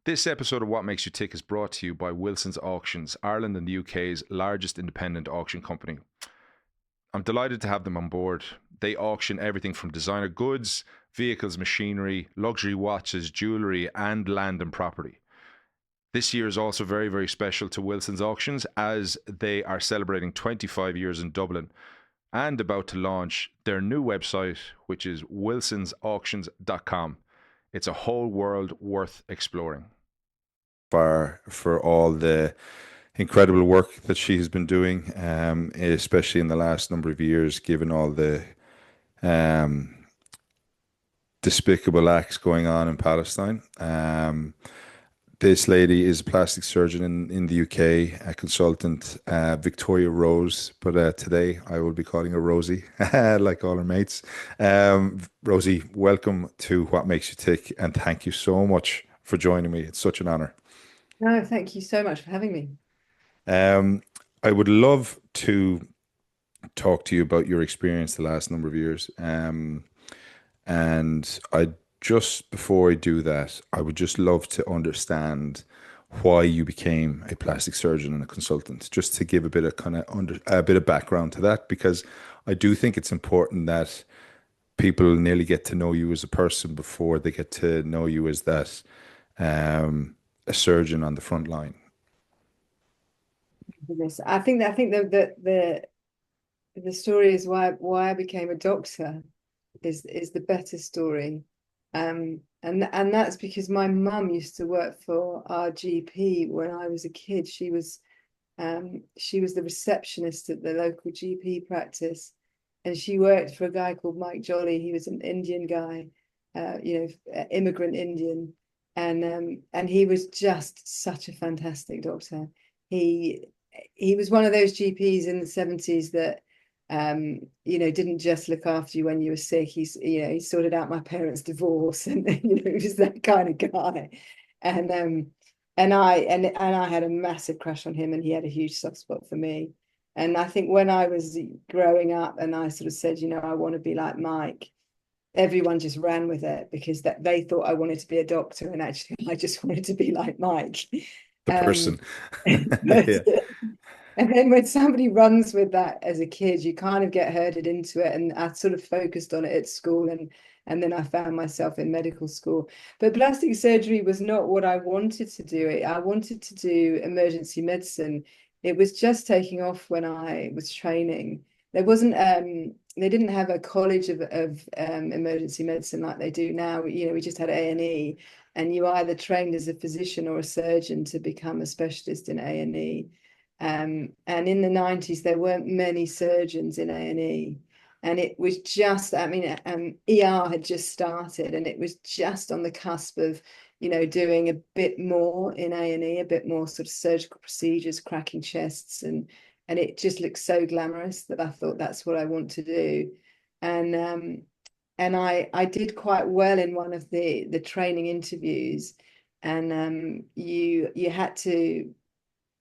This episode of What Makes You Tick is brought to you by Wilson's Auctions, Ireland and the UK's largest independent auction company. I'm delighted to have them on board. They auction everything from designer goods, vehicles, machinery, luxury watches, jewellery, and land and property. This year is also very, very special to Wilson's Auctions as they are celebrating 25 years in Dublin and about to launch their new website, which is wilsonsauctions.com. It's a whole world worth exploring. For all the incredible work that she has been doing, especially in the last number of years, given all the um, despicable acts going on in Palestine. This lady is a plastic surgeon in the UK, a consultant, Victoria Rose, but today I will be calling her Rosie, like all her mates. Rosie, welcome to What Makes You Tick, and thank you so much for joining me. It's such an honor. No, thank you so much for having me. Um, I would love to talk to you about your experience the last number of years. And just before I do that, I would just love to understand why you became a plastic surgeon and a consultant, just to give a bit of a bit of background to that, because I do think it's important that people nearly get to know you as a person before they get to know you as that a surgeon on the front line. Goodness. I think the story is why I became a doctor is the better story. And that's because my mum used to work for our GP when I was a kid. She was the receptionist at the local GP practice, and she worked for a guy called Mike Jolly. He was an Indian guy, immigrant Indian, and he was just such a fantastic doctor. He was one of those GPs in the 70s that didn't just look after you when you were sick. He sorted out my parents' divorce, and he was that kind of guy. And I had a massive crush on him, and he had a huge soft spot for me. And I think when I was growing up and I sort of said, I want to be like Mike, everyone just ran with it because that they thought I wanted to be a doctor, and actually I just wanted to be like Mike. The person. Yeah. And then when somebody runs with that as a kid, you kind of get herded into it. And I sort of focused on it at school, and then I found myself in medical school. But plastic surgery was not what I wanted to do. I wanted to do emergency medicine. It was just taking off when I was training. There wasn't they didn't have a college of emergency medicine like they do now. We just had A&E, and you either trained as a physician or a surgeon to become a specialist in A&E. And in the 90s, there weren't many surgeons in A&E. And it was just, ER had just started, and it was just on the cusp of, doing a bit more in A&E, a bit more sort of surgical procedures, cracking chests. And it just looked so glamorous that I thought that's what I want to do. And I did quite well in one of the training interviews. And you had to,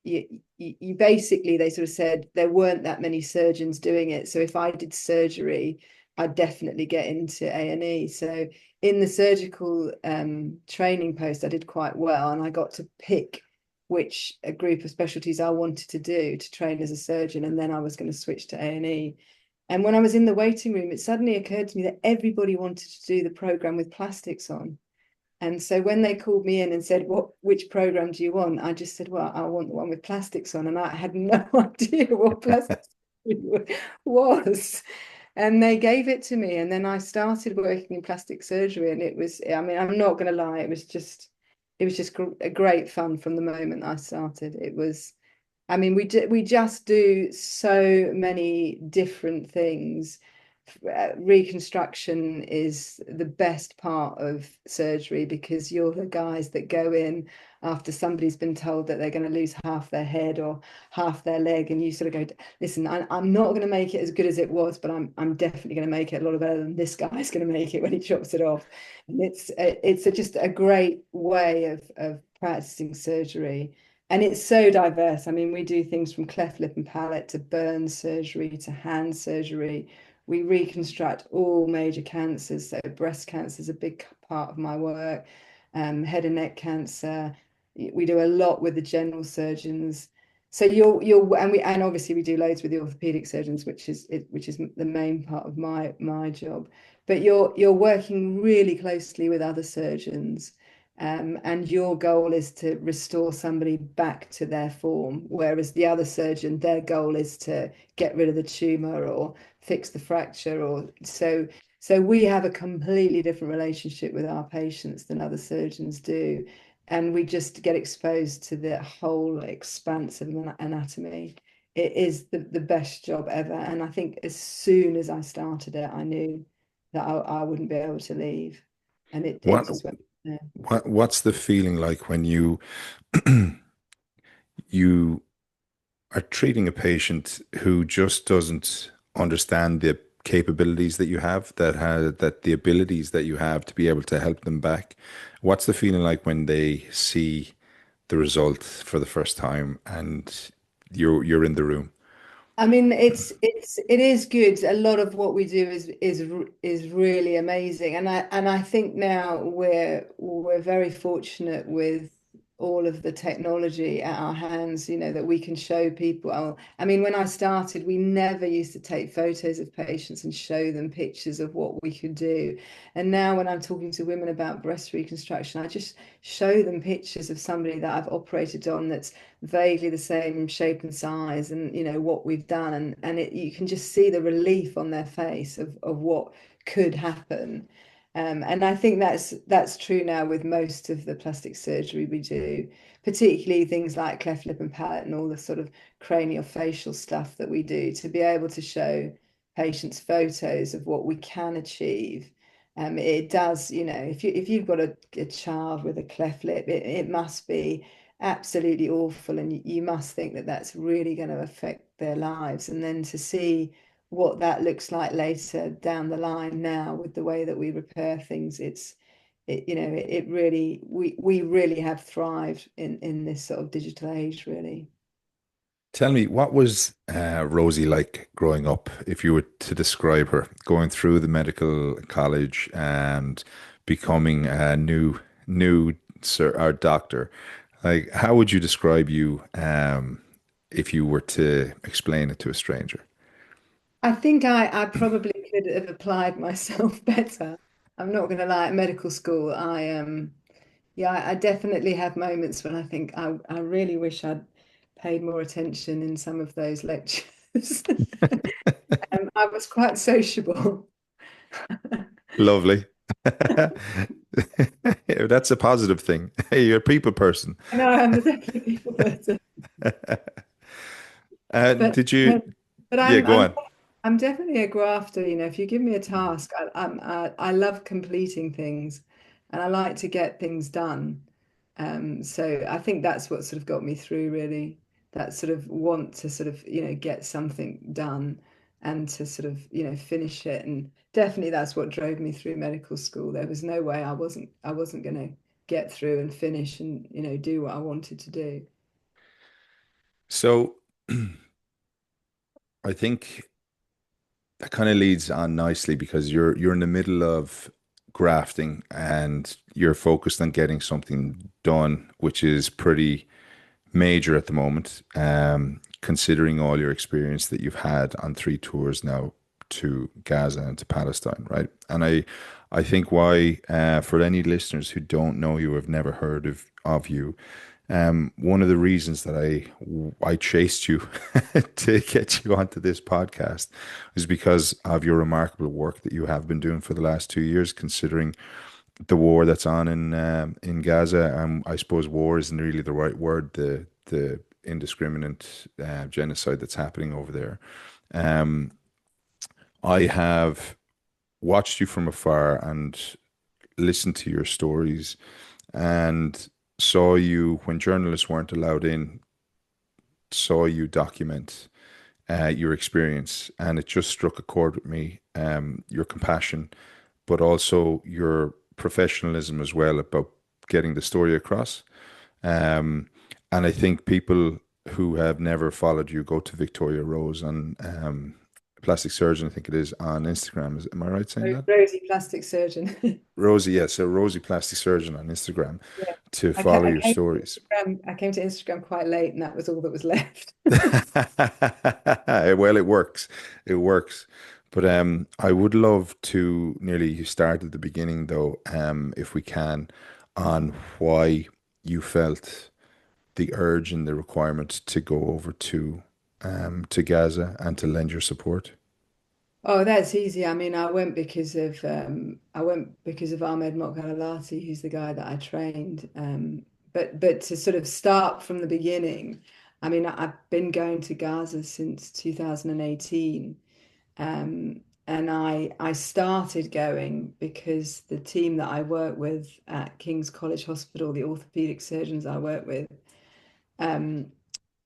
you basically, they sort of said there weren't that many surgeons doing it. So if I did surgery, I'd definitely get into A&E. So in the surgical training post, I did quite well, and I got to pick which a group of specialties I wanted to do to train as a surgeon, and then I was going to switch to A&E. And when I was in the waiting room, it suddenly occurred to me that everybody wanted to do the program with plastics on. And so when they called me in and said, which program do you want? I just said, well, I want the one with plastics on. And I had no idea what plastics was. And they gave it to me. And then I started working in plastic surgery. And it was, I'm not going to lie, it was just a great fun from the moment I started. It was, we just do so many different things. Reconstruction is the best part of surgery because you're the guys that go in after somebody's been told that they're going to lose half their head or half their leg, and you sort of go, listen, I'm not going to make it as good as it was, but I'm definitely going to make it a lot better than this guy's going to make it when he chops it off. And it's just a great way of practicing surgery. And it's so diverse. We do things from cleft lip and palate to burn surgery to hand surgery. We reconstruct all major cancers. So breast cancer is a big part of my work. head and neck cancer. We do a lot with the general surgeons. So you're and obviously we do loads with the orthopedic surgeons, which is the main part of my job. But you're working really closely with other surgeons, and your goal is to restore somebody back to their form, whereas the other surgeon, their goal is to get rid of the tumor or fix the fracture, or so we have a completely different relationship with our patients than other surgeons do, and we just get exposed to the whole expanse of anatomy. It is the best job ever, and I think as soon as I started it, I knew that I wouldn't be able to leave, and it What just went there. what's the feeling like when you you are treating a patient who just doesn't understand the capabilities that you have, that the abilities that you have to be able to help them back? What's the feeling like when they see the result for the first time and you're in the room? I mean, it is good. A lot of what we do is really amazing, and I think now we're very fortunate with all of the technology at our hands, that we can show people. I mean, when I started, we never used to take photos of patients and show them pictures of what we could do. And now when I'm talking to women about breast reconstruction, I just show them pictures of somebody that I've operated on that's vaguely the same shape and size, and what we've done, and you can just see the relief on their face of what could happen. And I think that's true now with most of the plastic surgery we do, particularly things like cleft lip and palate and all the sort of craniofacial stuff that we do, to be able to show patients photos of what we can achieve. It does, if you've got a child with a cleft lip, it must be absolutely awful, and you must think that that's really going to affect their lives. And then to see what that looks like later down the line now with the way that we repair things, it really, we really have thrived in this sort of digital age, really. Tell me, what was Rosie like growing up, if you were to describe her, going through the medical college and becoming a new sir or doctor? Like, how would you describe you if you were to explain it to a stranger? I think I probably could have applied myself better. I'm not going to lie, at medical school, yeah, I definitely have moments when I think I really wish I'd paid more attention in some of those lectures. I was quite sociable. Lovely. That's a positive thing. Hey, you're a people person. I know I'm definitely a people person, but Did you? but Yeah, I'm go I'm on. I'm definitely a grafter. If you give me a task, I love completing things, and I like to get things done. So I think that's what sort of got me through, really. That sort of want to sort of get something done, and to sort of finish it. And definitely that's what drove me through medical school. There was no way I wasn't going to get through and finish and do what I wanted to do. So I think that kind of leads on nicely because you're in the middle of grafting and you're focused on getting something done, which is pretty major at the moment, considering all your experience that you've had on three tours now to Gaza and to Palestine, right? And I think why, for any listeners who don't know you, have never heard of you, one of the reasons that I chased you to get you onto this podcast is because of your remarkable work that you have been doing for the last 2 years, considering the war that's on in Gaza. I suppose war isn't really the right word. The indiscriminate genocide that's happening over there. Um, I have watched you from afar and listened to your stories and saw you when journalists weren't allowed in. Saw you document your experience, and it just struck a chord with me. Your compassion, but also your professionalism as well about getting the story across. Um, and I think people who have never followed you go to Victoria Rose on plastic surgeon, I think it is, on Instagram. Am I right saying that? Rosie plastic surgeon. Rosie, yeah. So Rosie Plastic Surgeon on Instagram Yeah. to follow your I came to stories. Instagram, I came to Instagram quite late, and that was all that was left. Well, it works. It works. But I would love to nearly start at the beginning though, if we can, on why you felt the urge and the requirement to go over to Gaza and to lend your support. Oh, that's easy. I mean, I went because of Ahmed Mokgalati, who's the guy that I trained. But to sort of start from the beginning, I mean, I've been going to Gaza since 2018. And I started going because the team that I work with at King's College Hospital, the orthopedic surgeons I work with, um,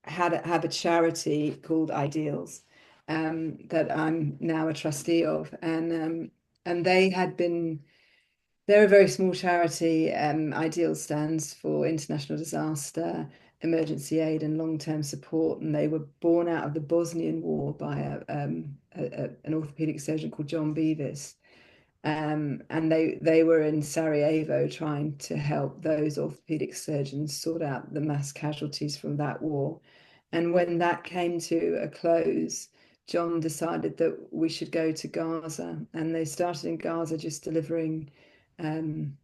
have a charity called Ideals, that I'm now a trustee of, and they're a very small charity. Ideals stands for International Disaster, Emergency Aid, and Long-Term Support, and they were born out of the Bosnian War by an orthopedic surgeon called John Beavis. And they were in Sarajevo trying to help those orthopedic surgeons sort out the mass casualties from that war. And when that came to a close, John decided that we should go to Gaza. And they started in Gaza just delivering um,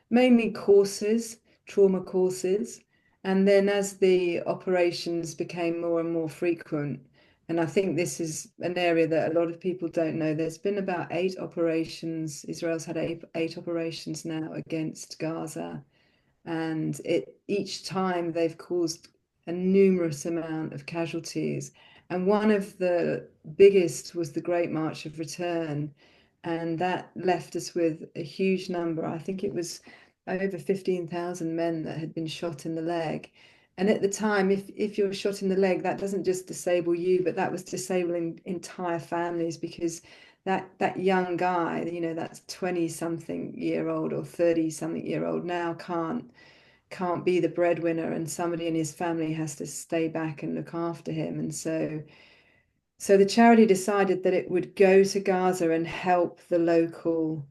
mainly courses, trauma courses. And then as the operations became more and more frequent, and I think this is an area that a lot of people don't know, there's been about 8 operations. Israel's had eight operations now against Gaza. And each time they've caused a numerous amount of casualties. And one of the biggest was the Great March of Return. And that left us with a huge number. I think it was over 15,000 men that had been shot in the leg. And at the time, if you're shot in the leg, that doesn't just disable you, but that was disabling entire families, because that young guy, that's 20-something-year-old or 30-something-year-old now can't be the breadwinner, and somebody in his family has to stay back and look after him. And so the charity decided that it would go to Gaza and help the local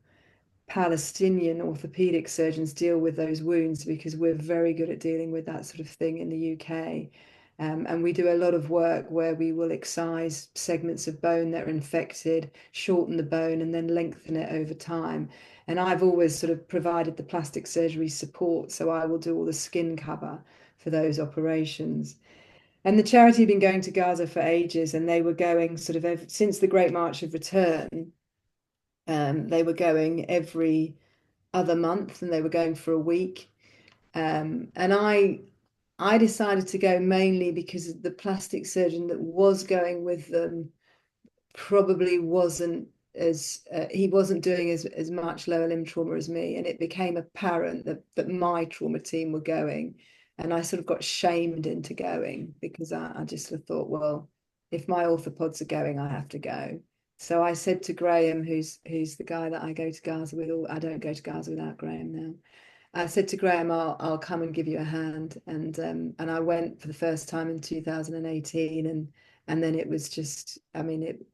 Palestinian orthopedic surgeons deal with those wounds, because we're very good at dealing with that sort of thing in the UK. And we do a lot of work where we will excise segments of bone that are infected, shorten the bone, and then lengthen it over time. And I've always sort of provided the plastic surgery support, so I will do all the skin cover for those operations. And the charity had been going to Gaza for ages, and they were going sort of since the Great March of Return. They were going every other month, and they were going for a week. And I decided to go mainly because the plastic surgeon that was going with them probably wasn't he wasn't doing as much lower limb trauma as me, and it became apparent that my trauma team were going, and I sort of got shamed into going because I just sort of thought, well, if my orthopods are going, I have to go. So I said to Graham, who's the guy that I go to Gaza with, or I don't go to Gaza without Graham now. I said to Graham, I'll come and give you a hand, and I went for the first time in 2018, and then it was just, I mean,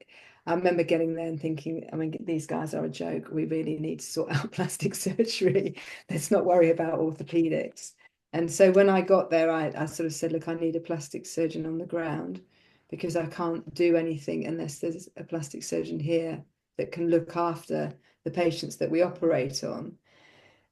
I remember getting there and thinking, I mean, these guys are a joke. We really need to sort out plastic surgery. Let's not worry about orthopedics. And so when I got there, I sort of said, look, I need a plastic surgeon on the ground, because I can't do anything unless there's a plastic surgeon here that can look after the patients that we operate on.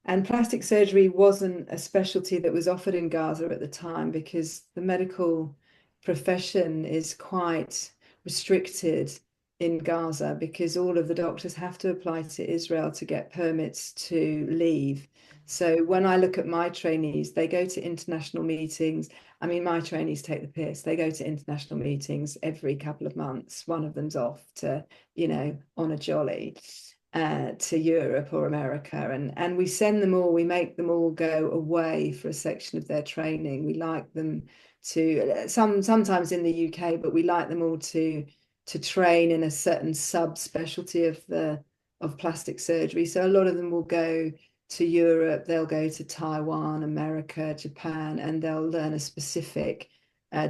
And plastic surgery wasn't a specialty that was offered in Gaza at the time, because the medical profession is quite restricted in Gaza, because all of the doctors have to apply to Israel to get permits to leave. So when I look at my trainees, they go to international meetings. I mean, my trainees take the piss. They go to international meetings every couple of months. One of them's off to, on a jolly. To Europe or America, and we send them all, we make them all go away for a section of their training. We like them to sometimes in the UK, but we like them all to train in a certain subspecialty of plastic surgery. So a lot of them will go to Europe, they'll go to Taiwan, America, Japan, and they'll learn a specific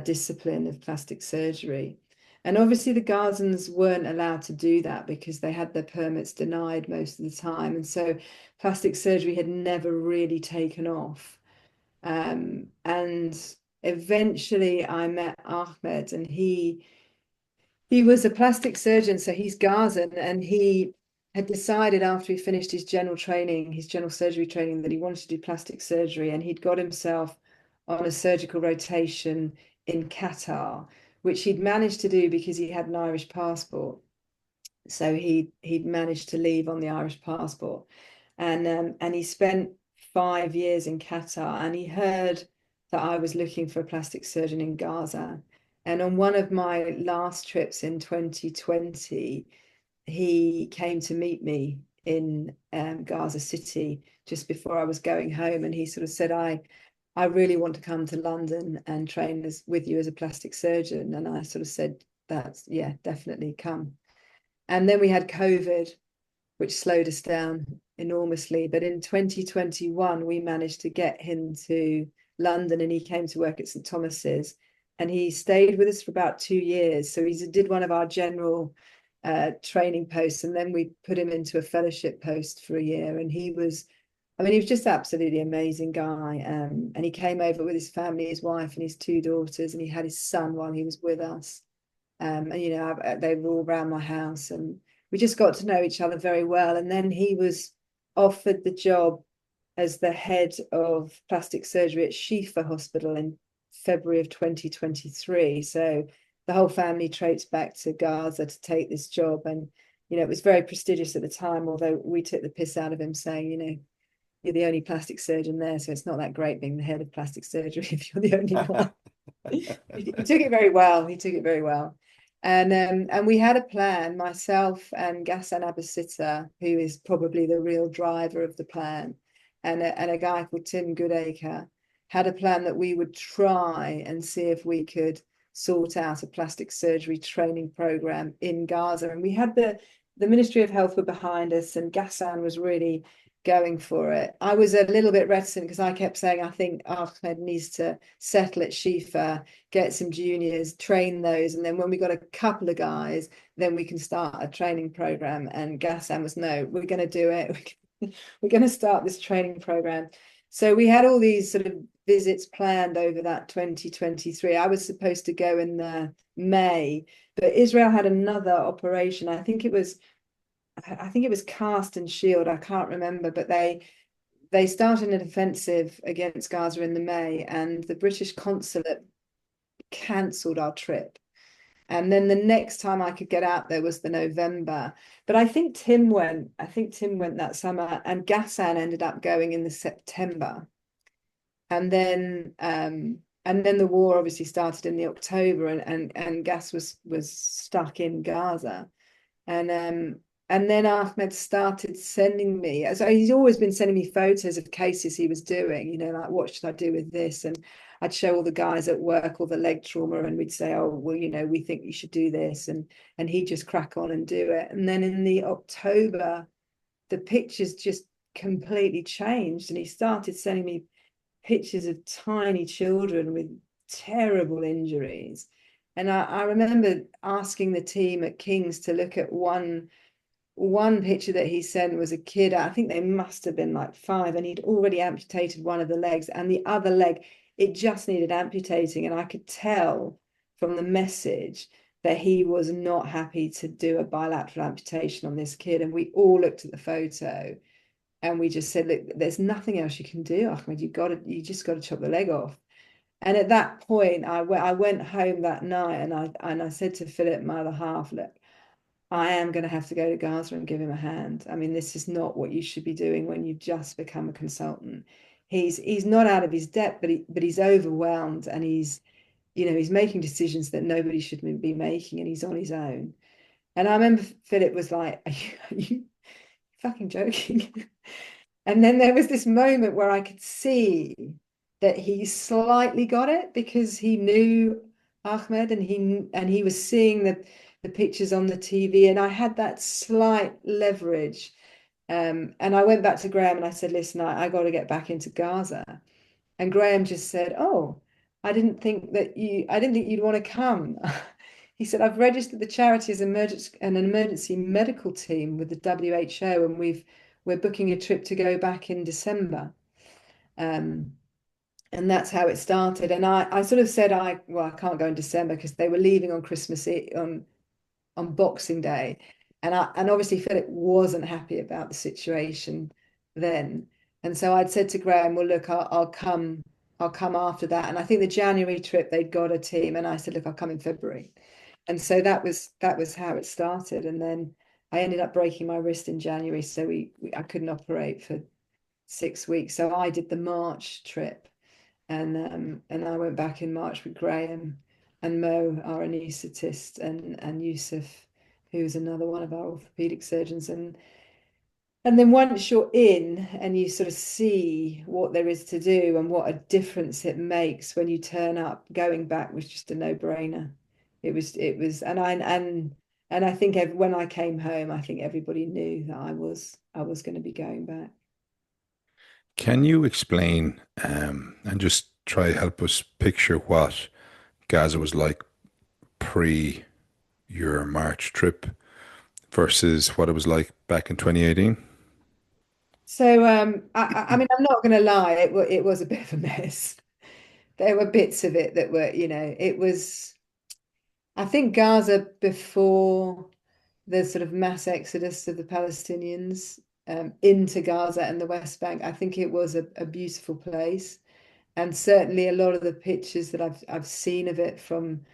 discipline of plastic surgery. And obviously the Gazans weren't allowed to do that because they had their permits denied most of the time. And so plastic surgery had never really taken off. And eventually I met Ahmed, and he was a plastic surgeon, so he's Gazan, and he had decided after he finished his general training, his general surgery training, that he wanted to do plastic surgery, and he'd got himself on a surgical rotation in Qatar, which he'd managed to do because he had an Irish passport. So he'd managed to leave on the Irish passport, and he spent 5 years in Qatar, and he heard that I was looking for a plastic surgeon in Gaza. And on one of my last trips in 2020, he came to meet me in Gaza City just before I was going home, and he sort of said, I really want to come to London and train with you as a plastic surgeon. And I sort of said, that's, yeah, definitely come. And then we had COVID, which slowed us down enormously. But in 2021, we managed to get him to London, and he came to work at St. Thomas's, and he stayed with us for about 2 years. So he did one of our general training posts, and then we put him into a fellowship post for a year. And he was just absolutely amazing guy. And he came over with his family, his wife and his 2 daughters, and he had his son while he was with us. And they were all around my house, and we just got to know each other very well. And then he was offered the job as the head of plastic surgery at Shifa Hospital in February of 2023. So the whole family traipsed back to Gaza to take this job. And, it was very prestigious at the time, although we took the piss out of him, saying, you're the only plastic surgeon there, so it's not that great being the head of plastic surgery if you're the only one. He took it very well. He took it very well. And we had a plan, myself and Ghassan Abasita, who is probably the real driver of the plan, and a guy called Tim Goodacre, had a plan that we would try and see if we could sort out a plastic surgery training program in Gaza. And we had the Ministry of Health were behind us, and Ghassan was really going for it. I was a little bit reticent because I kept saying, I think Ahmed needs to settle at Shifa, get some juniors, train those, and then when we got a couple of guys, then we can start a training program. And Ghassan was, no, we're going to do it. We're going to start this training program. So we had all these sort of visits planned over that 2023. I was supposed to go in the May, but Israel had another operation. I think it was Cast and Shield. I can't remember, but they started an offensive against Gaza in the May, and the British consulate cancelled our trip. And then the next time I could get out there was the November. But I think Tim went that summer, and Ghassan ended up going in the September. And then the war obviously started in the October, and Gas was stuck in Gaza. And then Ahmed started sending me, so he's always been sending me photos of cases he was doing, like, what should I do with this? And I'd show all the guys at work all the leg trauma, and we'd say, oh, well, we think you should do this. And he'd just crack on and do it. And then in the October, the pictures just completely changed. And he started sending me pictures of tiny children with terrible injuries. And I remember asking the team at King's to look at one picture that he sent. Was a kid, I think they must have been like 5, and he'd already amputated one of the legs, and the other leg, it just needed amputating. And I could tell from the message that he was not happy to do a bilateral amputation on this kid. And we all looked at the photo, and we just said, look, there's nothing else you can do, Ahmed. You just got to chop the leg off. And at that point, I went home that night, and I said to Philip, my other half, look, I am going to have to go to Gaza and give him a hand. I mean, this is not what you should be doing when you've just become a consultant. He's not out of his depth, but he's overwhelmed, and he's making decisions that nobody should be making, and he's on his own. And I remember Philip was like, are you fucking joking? And then there was this moment where I could see that he slightly got it, because he knew Ahmed, and he was seeing the pictures on the TV, and I had that slight leverage. And I went back to Graham and I said, listen, I got to get back into Gaza. And Graham just said, oh, I didn't think you'd want to come. he said, I've registered the charity as an emergency medical team with the WHO, and we're booking a trip to go back in December. And that's how it started. And I sort of said, I can't go in December because they were leaving on Christmas Eve, on Boxing Day. And obviously Philip wasn't happy about the situation then. And so I'd said to Graham, well, look, I'll come after that. And I think the January trip, they'd got a team. And I said, look, I'll come in February. And so that was how it started. And then I ended up breaking my wrist in January. So I couldn't operate for 6 weeks. So I did the March trip. And I went back in March with Graham and Mo, our anaesthetist, and Yusuf, who's another one of our orthopedic surgeons. And then once you're in and you sort of see what there is to do and what a difference it makes when you turn up, going back was just a no-brainer. It was, and I think when I came home, I think everybody knew that I was going to be going back. Can you explain and just try help us picture what Gaza was like pre your March trip versus what it was like back in 2018? So I mean, I'm not going to lie, it was a bit of a mess. There were bits of it that were, it was, I think Gaza before the sort of mass exodus of the Palestinians into Gaza and the West Bank, I think it was a beautiful place. And certainly a lot of the pictures that I've seen of it from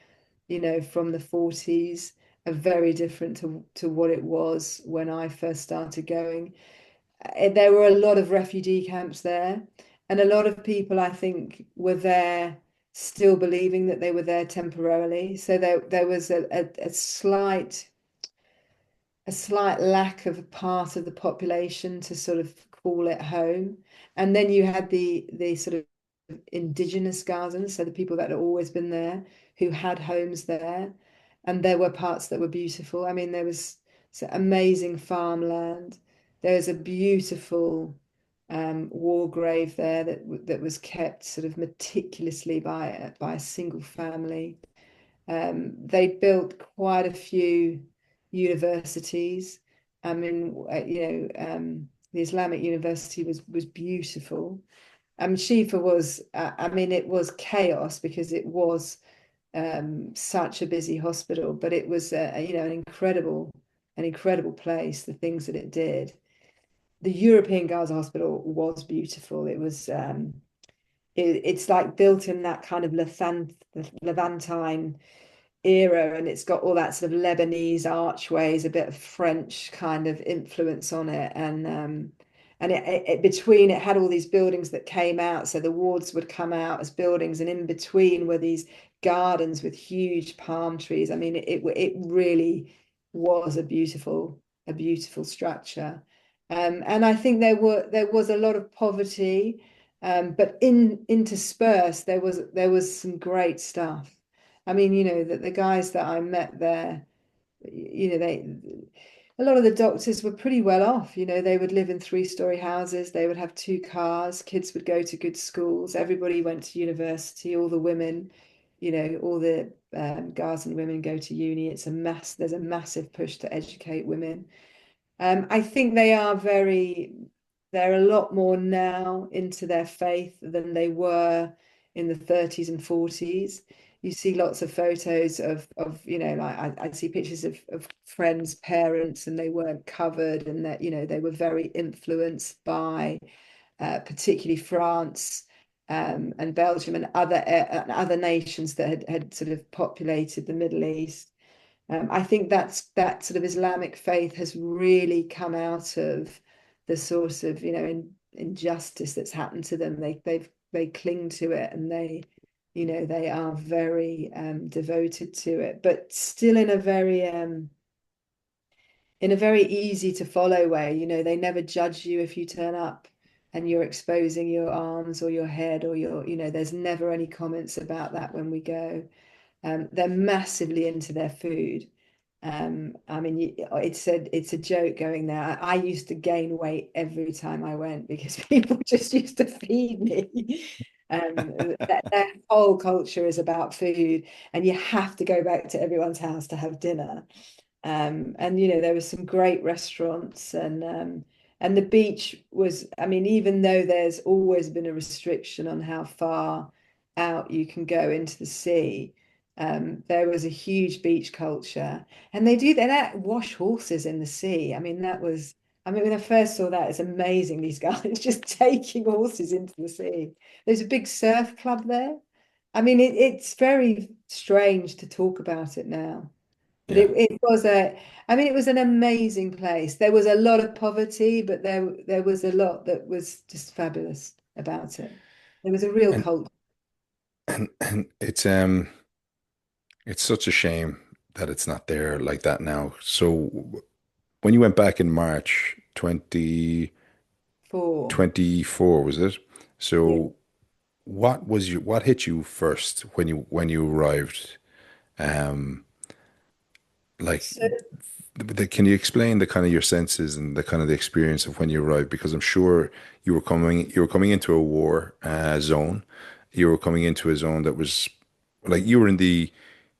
the 40s are very different to what it was when I first started going. There were a lot of refugee camps there, and a lot of people, I think, were there still believing that they were there temporarily. So there was a slight lack of a part of the population to sort of call it home. And then you had the sort of indigenous Gazans, so the people that had always been there, who had homes there. And there were parts that were beautiful. I mean, there was amazing farmland. There's a beautiful war grave there that was kept sort of meticulously by a single family. They built quite a few universities. I mean, the Islamic University was beautiful. Shifa was, I mean, it was chaos because it was such a busy hospital, but it was, an incredible place, the things that it did. The European Gaza Hospital was beautiful. It was, it's like built in that kind of Levantine era, and it's got all that sort of Lebanese archways, a bit of French kind of influence on it, and between it had all these buildings that came out, so the wards would come out as buildings, and in between were these gardens with huge palm trees. I mean, it really was a beautiful structure. And I think there was a lot of poverty, but interspersed there was some great stuff. I mean, the guys that I met there, a lot of the doctors were pretty well off. They would live in 3-story houses. They would have 2 cars. Kids would go to good schools. Everybody went to university. All the women, all the Gazan women go to uni. There's a massive push to educate women. I think they're a lot more now into their faith than they were in the 30s and 40s. You see lots of photos of like I see pictures of friends' parents, and they weren't covered, and that they were very influenced by particularly France and Belgium and other nations that had sort of populated the Middle East. I think that sort of Islamic faith has really come out of the sort of injustice that's happened to them. They cling to it, and they are very devoted to it, but still in a very easy to follow way. They never judge you if you turn up and you're exposing your arms or your head or there's never any comments about that when we go. They're massively into their food. I mean, it's a joke going there. I used to gain weight every time I went because people just used to feed me. Their whole culture is about food, and you have to go back to everyone's house to have dinner. And there were some great restaurants, and the beach was, I mean, even though there's always been a restriction on how far out you can go into the sea, there was a huge beach culture, and they wash horses in the sea. I mean, when I first saw that, it's amazing. These guys just taking horses into the sea. There's a big surf club there. I mean, it's very strange to talk about it now. But Yeah. it was an amazing place. There was a lot of poverty, but there was a lot that was just fabulous about it. There was a real And culture. and it's such a shame that it's not there like that now. So when you went back in March For 2024, was it? yeah. So what hit you first when you arrived? Um, like So can you explain the kind of your senses and the kind of the experience of when you arrived? Because I'm sure you were coming into a war zone. You were coming into a zone that was like you were in the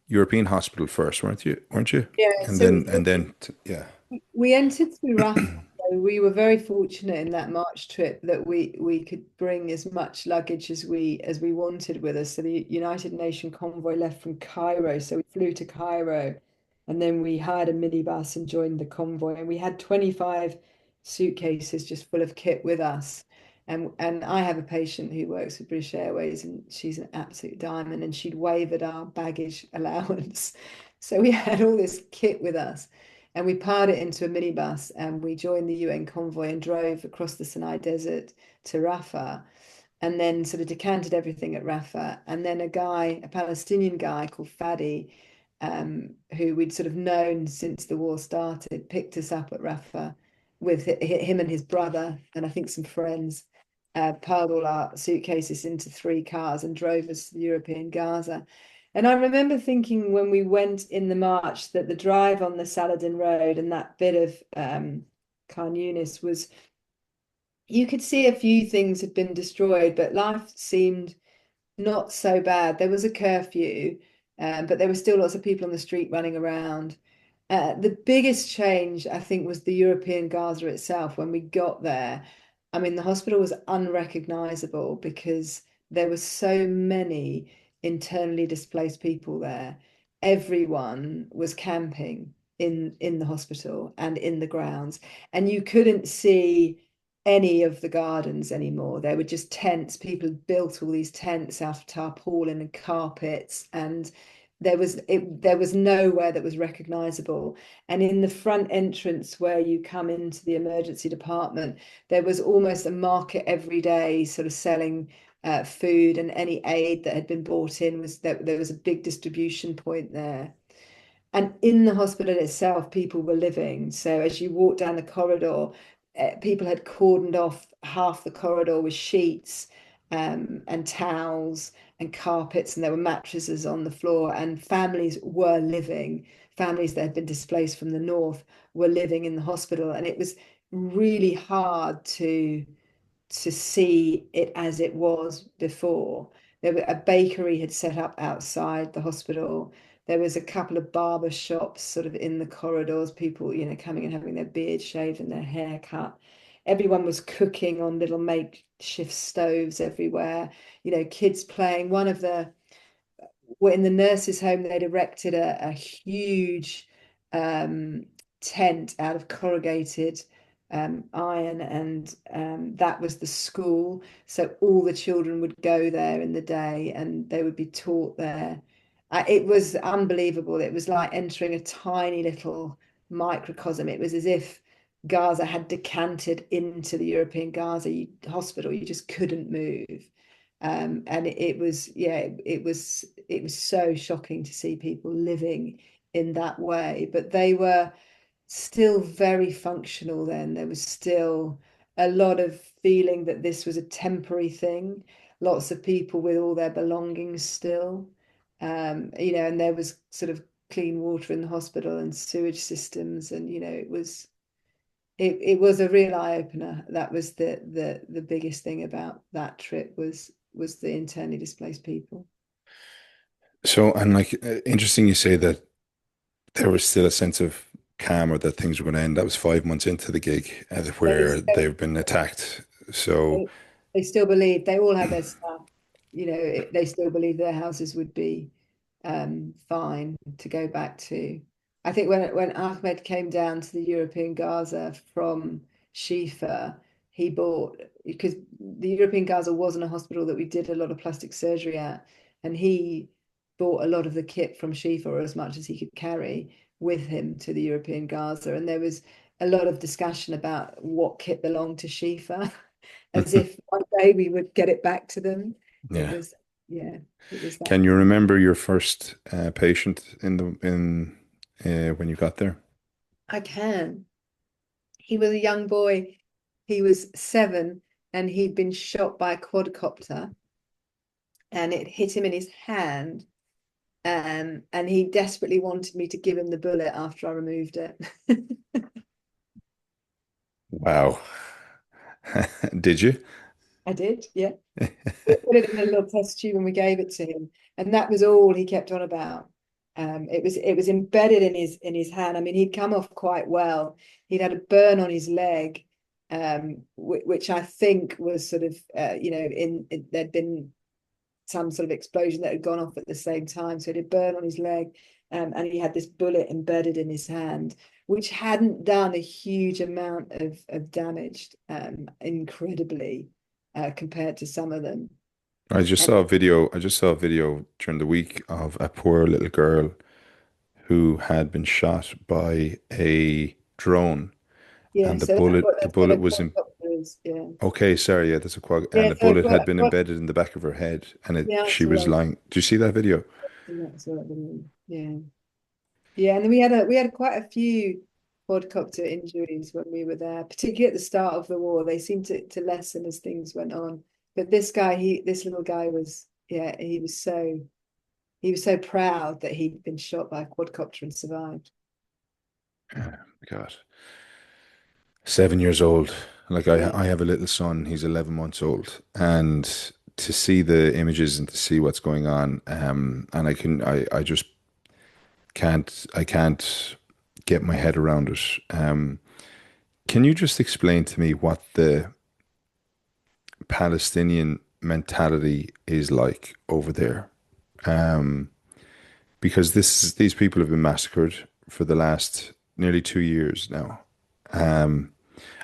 European hospital first, weren't you? Weren't you? yeah, And so then yeah. we entered through Rafah. So we were very fortunate in that March trip that we could bring as much luggage as we wanted with us. So the United Nations convoy left from Cairo, so we flew to Cairo, and then we hired a minibus and joined the convoy. And we had 25 suitcases just full of kit with us. And I have a patient who works with British Airways, and she's an absolute diamond, and she'd waived our baggage allowance. So we had all this kit with us. And we piled it into a minibus, and we joined the UN convoy and drove across the Sinai Desert to Rafah, and then sort of decanted everything at Rafah. And then a Palestinian guy called Fadi, who we'd sort of known since the war started, picked us up at Rafah with him and his brother, and I think some friends, piled all our suitcases into 3 cars and drove us to the European Gaza. And I remember thinking when we went in the march that the drive on the Saladin Road and that bit of Khan Yunis was, you could see a few things had been destroyed, but life seemed not so bad. There was a curfew, but there were still lots of people on the street running around. The biggest change, I think, was the European Gaza itself. When we got there, I mean, the hospital was unrecognizable because there were so many internally displaced people there. Everyone was camping in the hospital and in the grounds, and you couldn't see any of the gardens anymore. There were just tents. People had built all these tents out of tarpaulin and carpets, and there was nowhere that was recognizable. And in the front entrance where you come into the emergency department, there was almost a market every day, sort of selling food, and any aid that had been bought in was that there was a big distribution point there. And in the hospital itself, people were living. So as you walk down the corridor, people had cordoned off half the corridor with sheets, and towels and carpets, and there were mattresses on the floor, and families were living. Families that had been displaced from the north were living in the hospital, and it was really hard to see it as it was before. A bakery had set up outside the hospital. There was a couple of barber shops sort of in the corridors, people, coming and having their beard shaved and their hair cut. Everyone was cooking on little makeshift stoves everywhere. Kids playing. In the nurses' home, they'd erected a huge tent out of corrugated iron, and that was the school. So all the children would go there in the day, and they would be taught there. It was unbelievable. It was like entering a tiny little microcosm. It was as if Gaza had decanted into the European Gaza hospital. You just couldn't move. And it was, yeah, it was so shocking to see people living in that way. But they were still very functional then. There was still a lot of feeling that this was a temporary thing. Lots of people with all their belongings still. And there was sort of clean water in the hospital and sewage systems, and it was a real eye opener. That was the biggest thing about that trip, was the internally displaced people. So, and like, interesting you say that there was still a sense of calm or that things were going to end. That was 5 months into the gig, They where they've been attacked. So, they, they still believe, they all had their stuff, they still believe their houses would be fine to go back to. I think when Ahmed came down to the European Gaza from Shifa, he bought, because the European Gaza wasn't a hospital that we did a lot of plastic surgery at, and he bought a lot of the kit from Shifa, or as much as he could carry with him to the European Gaza. And there was a lot of discussion about what kit belonged to Shifa, as if one day we would get it back to them. It yeah. was, yeah, it was that. Can you remember your first patient when you got there? I can. He was a young boy. He was 7, and he'd been shot by a quadcopter, and it hit him in his hand. And he desperately wanted me to give him the bullet after I removed it. Wow. Did you? I did, yeah. We put it in a little test tube and we gave it to him, and that was all he kept on about. It was embedded in his hand. I mean, he'd come off quite well. He'd had a burn on his leg, which I think was sort of there'd been some sort of explosion that had gone off at the same time, so he had a burn on his leg, and he had this bullet embedded in his hand, which hadn't done a huge amount of damage, incredibly, compared to some of them. I just And saw a video. I just saw a video during the week of a poor little girl who had been shot by a drone, yeah, and so the that's what a bullet was in. quadcopter is. Yeah, Okay, sorry, yeah, that's a quad, and yeah. the So bullet had been embedded in the back of her head, and yeah, I she saw was that. lying. Do you see that video? Yeah, yeah. And then we had quite a few quadcopter injuries when we were there, particularly at the start of the war. They seemed to lessen as things went on. But this little guy was, yeah, he was so proud that he'd been shot by a quadcopter and survived. Oh, God, 7 years old. Like Yeah, I have a little son. He's 11 months old, and to see the images and to see what's going on, and I just can't get my head around it. Can you just explain to me what the Palestinian mentality is like over there? Um, because these people have been massacred for the last nearly 2 years now. And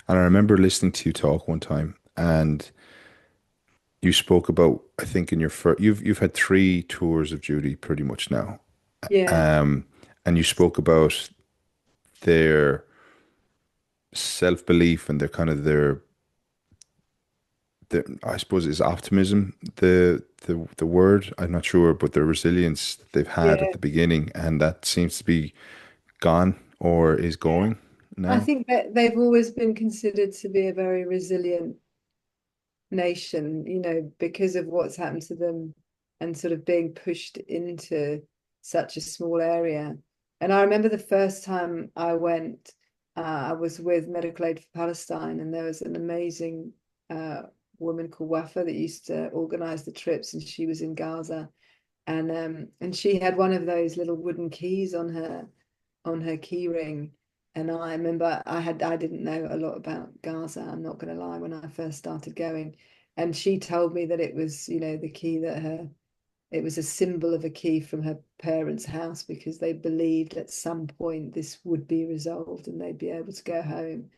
I remember listening to you talk one time, and you spoke about, I think in your first, you've had 3 tours of duty pretty much now, yeah, and you spoke about their self belief and their kind of their I suppose is optimism the word, I'm not sure, but the resilience that they've had at yeah. the beginning, and that seems to be gone or is going I now. think that they've always been considered to be a very resilient nation, because of what's happened to them and sort of being pushed into such a small area. And I remember the first time I went, I was with Medical Aid for Palestine, and there was an amazing woman called Wafa that used to organize the trips, and she was in Gaza, and she had one of those little wooden keys on her key ring. And I remember I didn't know a lot about Gaza, I'm not going to lie, when I first started going. And she told me that it was, the key it was a symbol of a key from her parents' house, because they believed at some point this would be resolved and they'd be able to go home.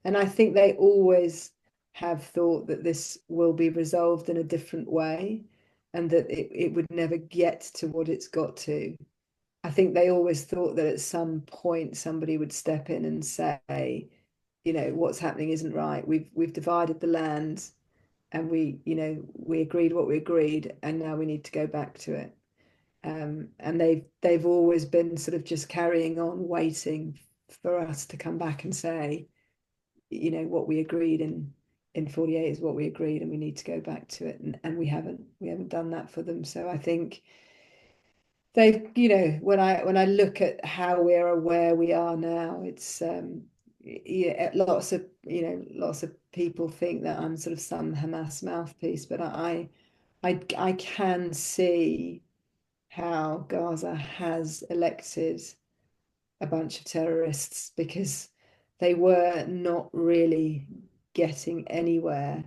And I think they always have thought that this will be resolved in a different way, and that it would never get to what it's got to. I think they always thought that at some point somebody would step in and say, what's happening isn't right. We've divided the land, and we agreed what we agreed, and now we need to go back to it. And they've always been sort of just carrying on, waiting for us to come back and say, what we agreed in 48 is what we agreed, and we need to go back to it. And we haven't done that for them. So I think they've, when I look at how we're aware we are now, it's yeah, lots of people think that I'm sort of some Hamas mouthpiece, but I can see how Gaza has elected a bunch of terrorists because they were not really getting anywhere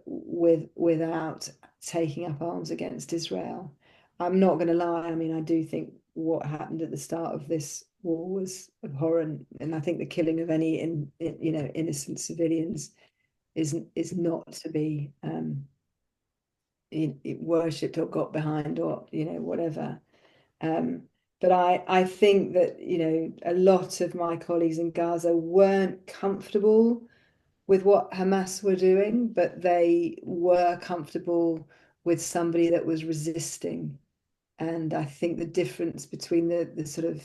without taking up arms against Israel. I'm not going to lie. I mean, I do think what happened at the start of this war was abhorrent, and I think the killing of any innocent civilians is not to be worshipped or got behind or whatever. Um, but I think that a lot of my colleagues in Gaza weren't comfortable with what Hamas were doing, but they were comfortable with somebody that was resisting. And I think the difference between the sort of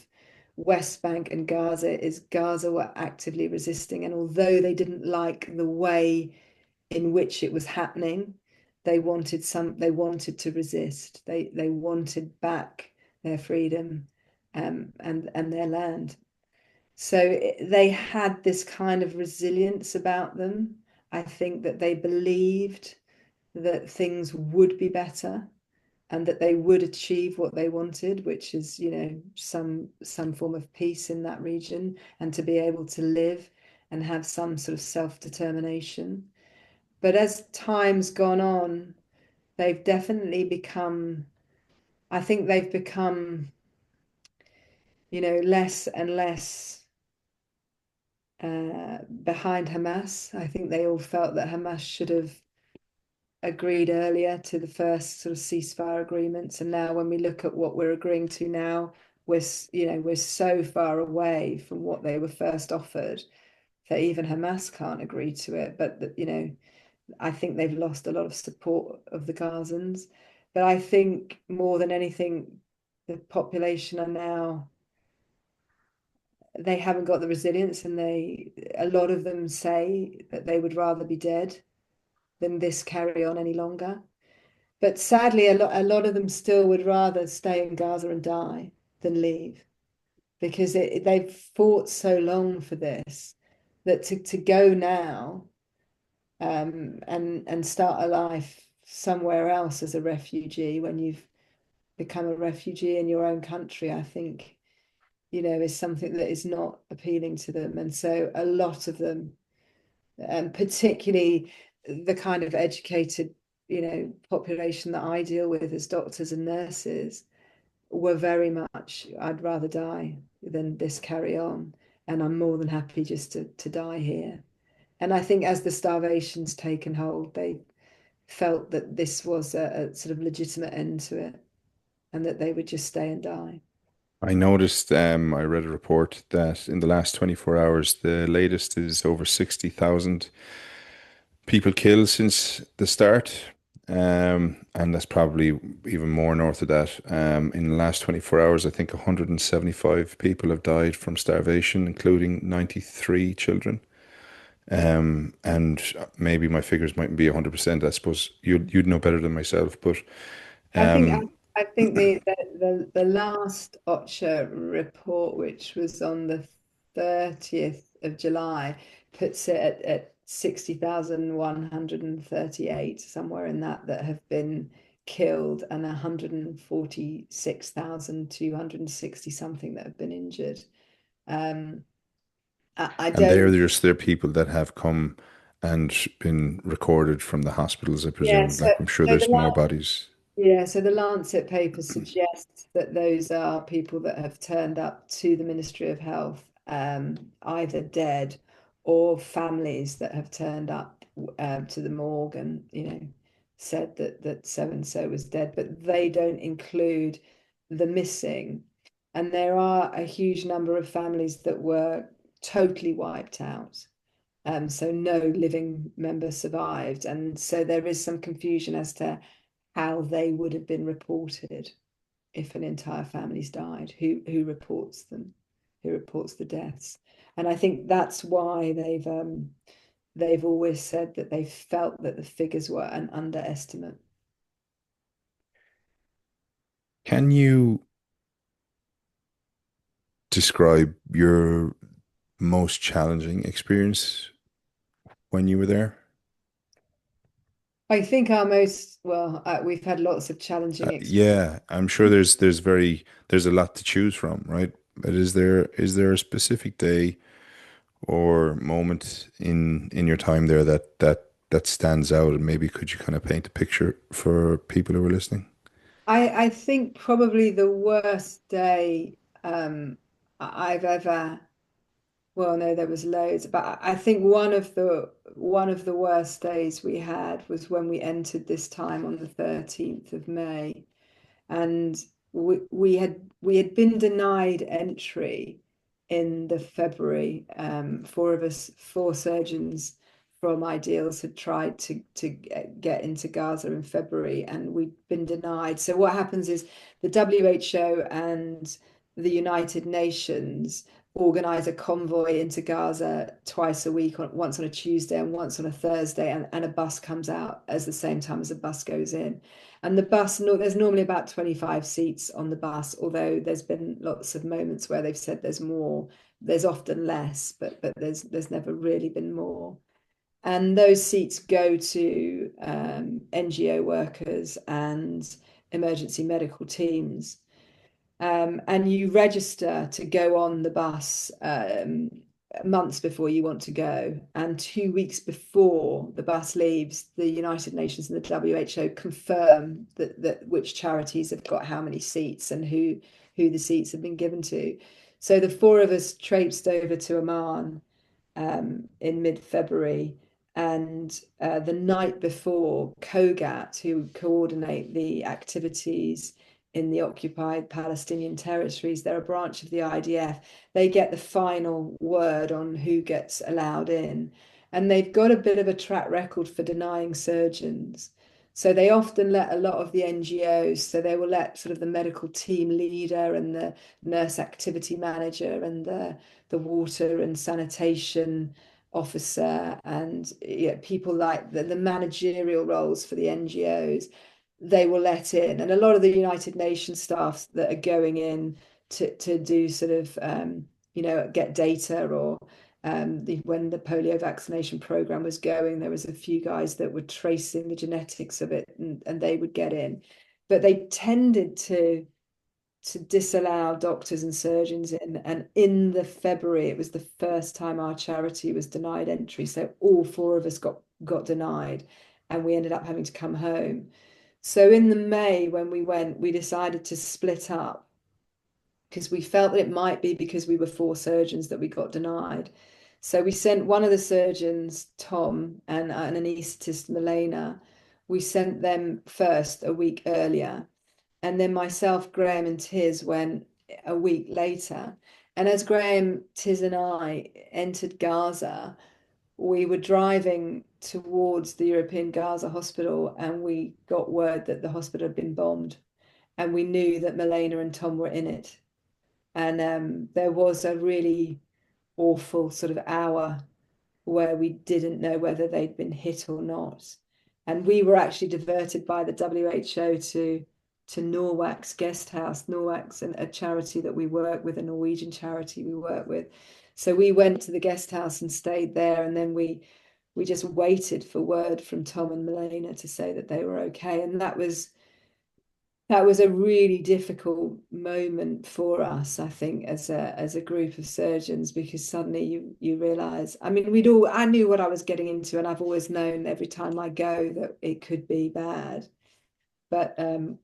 West Bank and Gaza is Gaza were actively resisting. And although they didn't like the way in which it was happening, they wanted to resist. They wanted back their freedom and their land. So they had this kind of resilience about them. I think that they believed that things would be better and that they would achieve what they wanted, which is, some form of peace in that region and to be able to live and have some sort of self-determination. But as time's gone on, they've definitely become, I think they've become, less and less behind Hamas. I think they all felt that Hamas should have agreed earlier to the first sort of ceasefire agreements. And now when we look at what we're agreeing to now, we're so far away from what they were first offered that even Hamas can't agree to it. But I think they've lost a lot of support of the Gazans. But I think more than anything, the population are now, they haven't got the resilience, and a lot of them say that they would rather be dead than this carry on any longer. But sadly, a lot of them still would rather stay in Gaza and die than leave, because they've fought so long for this that to go now and start a life somewhere else as a refugee when you've become a refugee in your own country, I think, is something that is not appealing to them. And so a lot of them, particularly the kind of educated, population that I deal with as doctors and nurses, were very much, I'd rather die than this carry on. And I'm more than happy just to die here. And I think as the starvation's taken hold, they felt that this was a sort of legitimate end to it and that they would just stay and die. I noticed, I read a report that in the last 24 hours, the latest is over 60,000 people killed since the start. And that's probably even more north of that. In the last 24 hours, I think 175 people have died from starvation, including 93 children. And maybe my figures mightn't be 100%. I suppose you'd know better than myself, but I think um, I think the last OCHA report, which was on the 30th of July, puts it at 60,138, somewhere in that have been killed, and 146,260 something that have been injured. Um, I and they're don't. just they're people that have come and been recorded from the hospitals, I Yeah, presume. Like I'm sure so there's more bodies. so the Lancet paper suggests that those are people that have turned up to the Ministry of Health, either dead or families that have turned up to the morgue and said that so and so was dead, but they don't include the missing. And there are a huge number of families that were totally wiped out. So no living member survived. And so there is some confusion as to how they would have been reported if an entire family's died, who reports them, who reports the deaths. And I think that's why they've always said that they felt that the figures were an underestimate. Can you describe your most challenging experience when you were there? I think we've had lots of challenging experiences. Yeah, I'm sure there's a lot to choose from, right? But is there a specific day or moment in your time there that stands out, and maybe could you kind of paint a picture for people who are listening? I think probably the worst day I've ever, well, no, there was loads, but I think one of the worst days we had was when we entered this time on the 13th of May, and we had been denied entry in the February. Four surgeons from Ideals had tried to get into Gaza in February, and we'd been denied. So what happens is the WHO and the United Nations organize a convoy into Gaza twice a week, once on a Tuesday and once on a Thursday, and a bus comes out as the same time as a bus goes in. And the bus, no, there's normally about 25 seats on the bus, although there's been lots of moments where they've said there's more. There's often less, but there's never really been more. And those seats go to NGO workers and emergency medical teams. And you register to go on the bus months before you want to go. And 2 weeks before the bus leaves, the United Nations and the WHO confirm that which charities have got how many seats and who the seats have been given to. So the four of us traipsed over to Amman in mid-February. And the night before, COGAT, who coordinate the activities in the occupied Palestinian territories, they're a branch of the IDF, they get the final word on who gets allowed in. And they've got a bit of a track record for denying surgeons. So they often let a lot of the NGOs, so they will let sort of the medical team leader and the nurse activity manager and the water and sanitation officer and people like the managerial roles for the NGOs, they will let in. And a lot of the United Nations staff that are going in to do sort of, get data or when the polio vaccination program was going, there was a few guys that were tracing the genetics of it and they would get in. But they tended to disallow doctors and surgeons in. And in the February, it was the first time our charity was denied entry. So all four of us got denied and we ended up having to come home. So in the May, when we went, we decided to split up because we felt that it might be because we were four surgeons that we got denied. So we sent one of the surgeons, Tom, and an anaesthetist, Milena. We sent them first a week earlier. And then myself, Graham, and Tiz went a week later. And as Graham, Tiz, and I entered Gaza, we were driving towards the European Gaza hospital and we got word that the hospital had been bombed. And we knew that Milena and Tom were in it. And there was a really awful sort of hour where we didn't know whether they'd been hit or not. And we were actually diverted by the WHO to Norwac's guest house. Norwac's a charity that we work with, a Norwegian charity we work with. So we went to the guest house and stayed there, and then we just waited for word from Tom and Milena to say that they were okay. And that was a really difficult moment for us, I think, as a group of surgeons, because suddenly you realize, I mean, I knew what I was getting into, and I've always known every time I go that it could be bad. But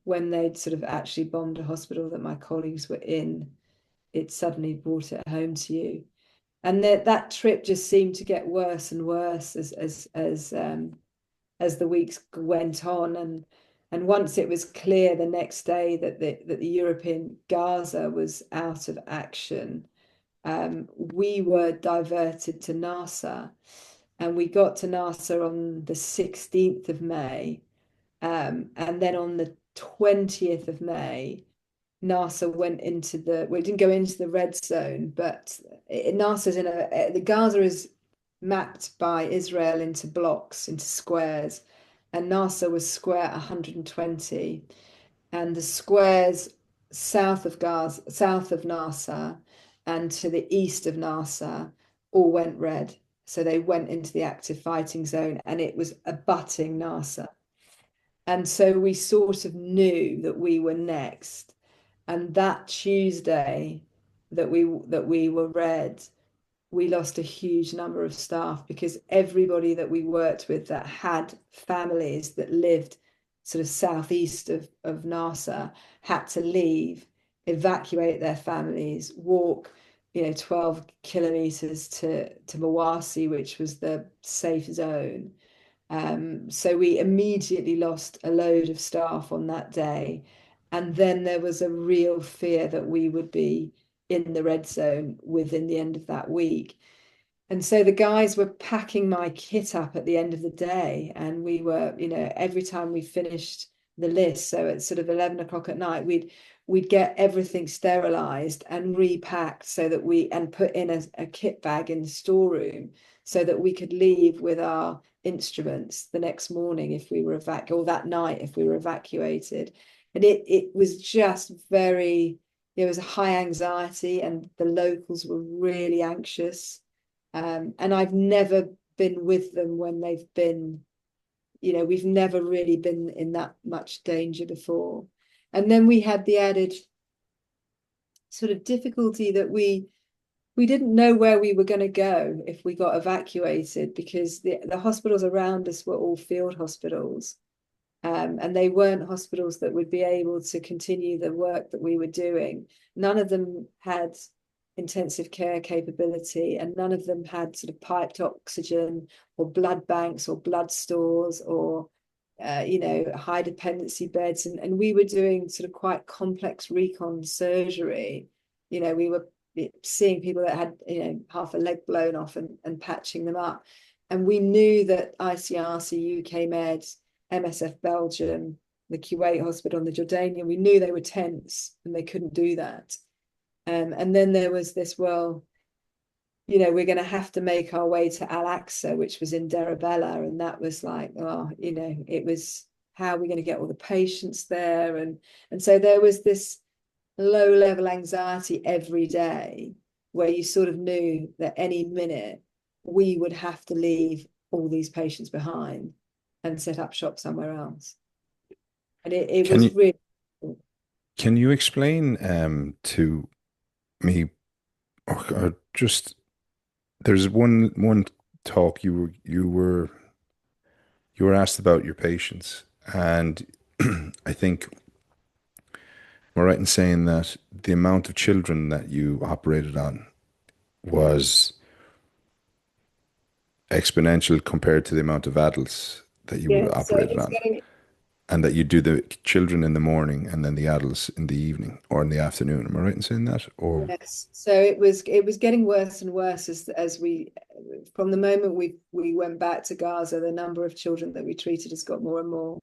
when they'd sort of actually bombed a hospital that my colleagues were in, it suddenly brought it home to you. And that trip just seemed to get worse and worse as the weeks went on. And once it was clear the next day that the European Gaza was out of action, we were diverted to Nasser. And we got to Nasser on the 16th of May. And then on the 20th of May, Nasser went into it didn't go into the red zone, but Nasser's the Gaza is mapped by Israel into blocks, into squares, and Nasser was square 120, and the squares south of Gaza, south of Nasser, and to the east of Nasser all went red. So they went into the active fighting zone, and it was abutting Nasser. And so we sort of knew that we were next. And that Tuesday that we were red, we lost a huge number of staff because everybody that we worked with that had families that lived sort of southeast of Nasa had to leave, evacuate their families, walk, 12 kilometers to Mawasi, which was the safe zone. So we immediately lost a load of staff on that day. And then there was a real fear that we would be in the red zone within the end of that week. And so the guys were packing my kit up at the end of the day. And we were, every time we finished the list, so at sort of 11 o'clock at night, we'd get everything sterilized and repacked so that and put in a kit bag in the storeroom so that we could leave with our instruments the next morning if we were evacuated, or that night if we were evacuated. And it was just there was a high anxiety, and the locals were really anxious. And I've never been with them when they've been, we've never really been in that much danger before. And then we had the added sort of difficulty that we didn't know where we were going to go if we got evacuated, because the hospitals around us were all field hospitals. And they weren't hospitals that would be able to continue the work that we were doing. None of them had intensive care capability, and none of them had sort of piped oxygen or blood banks or blood stores or high dependency beds. And we were doing sort of quite complex recon surgery. We were seeing people that had half a leg blown off and patching them up. And we knew that ICRC, UK Meds, MSF Belgium, the Kuwait hospital and the Jordanian, we knew they were tense and they couldn't do that. And then there was this, we're going to have to make our way to Al-Aqsa, which was in Derabella. And that was like, it was, how are we going to get all the patients there? And so there was this low level anxiety every day where you sort of knew that any minute we would have to leave all these patients behind and set up shop somewhere else. And it was really. Can you explain to me, or just, there's one talk you were asked about your patients, and I think we're right in saying that the amount of children that you operated on was exponential compared to the amount of adults that you operated on. And that you do the children in the morning and then the adults in the evening or in the afternoon. Am I right in saying that? Or yes. So it was getting worse and worse as we, from the moment we went back to Gaza, the number of children that we treated has got more and more.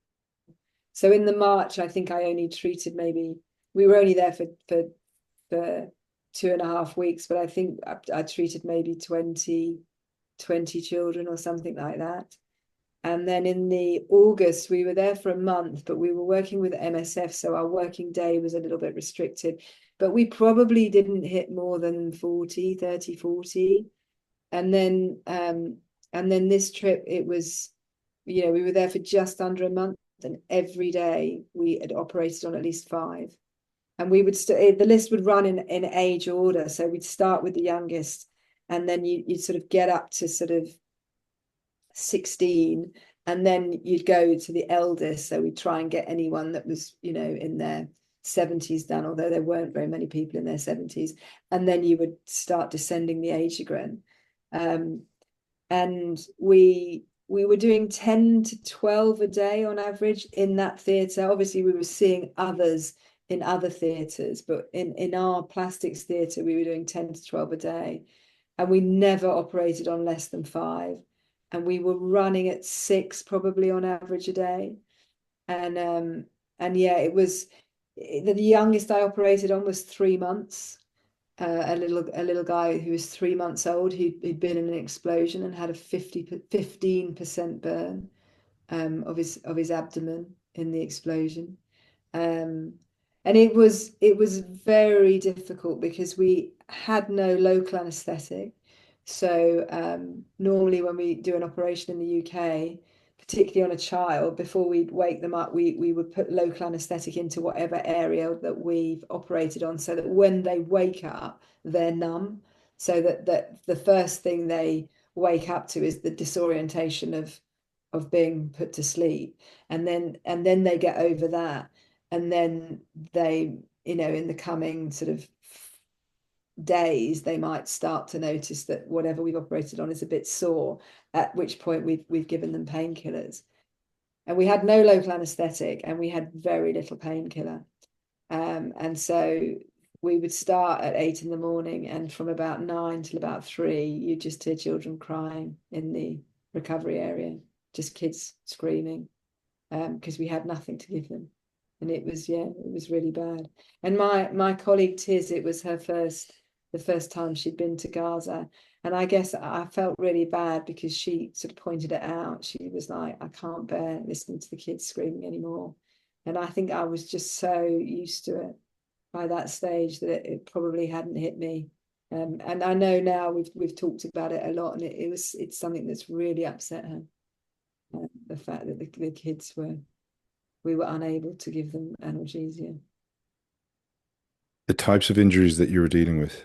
So in the March, I think I only treated we were only there for 2.5 weeks, but I think I treated maybe 20 children or something like that. And then in the August, we were there for a month, but we were working with MSF, so our working day was a little bit restricted. But we probably didn't hit more than 40. And then this trip, it was, we were there for just under a month, and every day we had operated on at least 5. And we would the list would run in age order. So we'd start with the youngest, and then you'd sort of get up to sort of 16, and then you'd go to the eldest. So we'd try and get anyone that was in their 70s done, although there weren't very many people in their 70s. And then you would start descending the age again. And we were doing 10 to 12 a day on average in that theatre. Obviously we were seeing others in other theatres, but in our plastics theatre we were doing 10 to 12 a day, and we never operated on less than 5. And we were running at 6 probably on average a day. And yeah, it was the youngest I operated on was 3 months. A little guy who was 3 months old, who'd been in an explosion and had a 15% burn of his abdomen in the explosion. And it was very difficult because we had no local anaesthetic. So normally when we do an operation in the UK, particularly on a child, before we'd wake them up, we would put local anaesthetic into whatever area that we've operated on, so that when they wake up, they're numb, so that the first thing they wake up to is the disorientation of being put to sleep, and then they get over that, and then they, in the coming sort of days, they might start to notice that whatever we've operated on is a bit sore, at which point we've given them painkillers. And we had no local anaesthetic, and we had very little painkiller. And so we would start at 8 in the morning, and from about 9 till about 3, you just hear children crying in the recovery area, just kids screaming, because we had nothing to give them. And it was really bad. And my colleague Tiz, it was the first time she'd been to Gaza. And I guess I felt really bad, because she sort of pointed it out. She was like, I can't bear listening to the kids screaming anymore. And I think I was just so used to it by that stage that it probably hadn't hit me. And I know now we've talked about it a lot, and it's something that's really upset her. The fact that the kids we were unable to give them analgesia. The types of injuries that you were dealing with?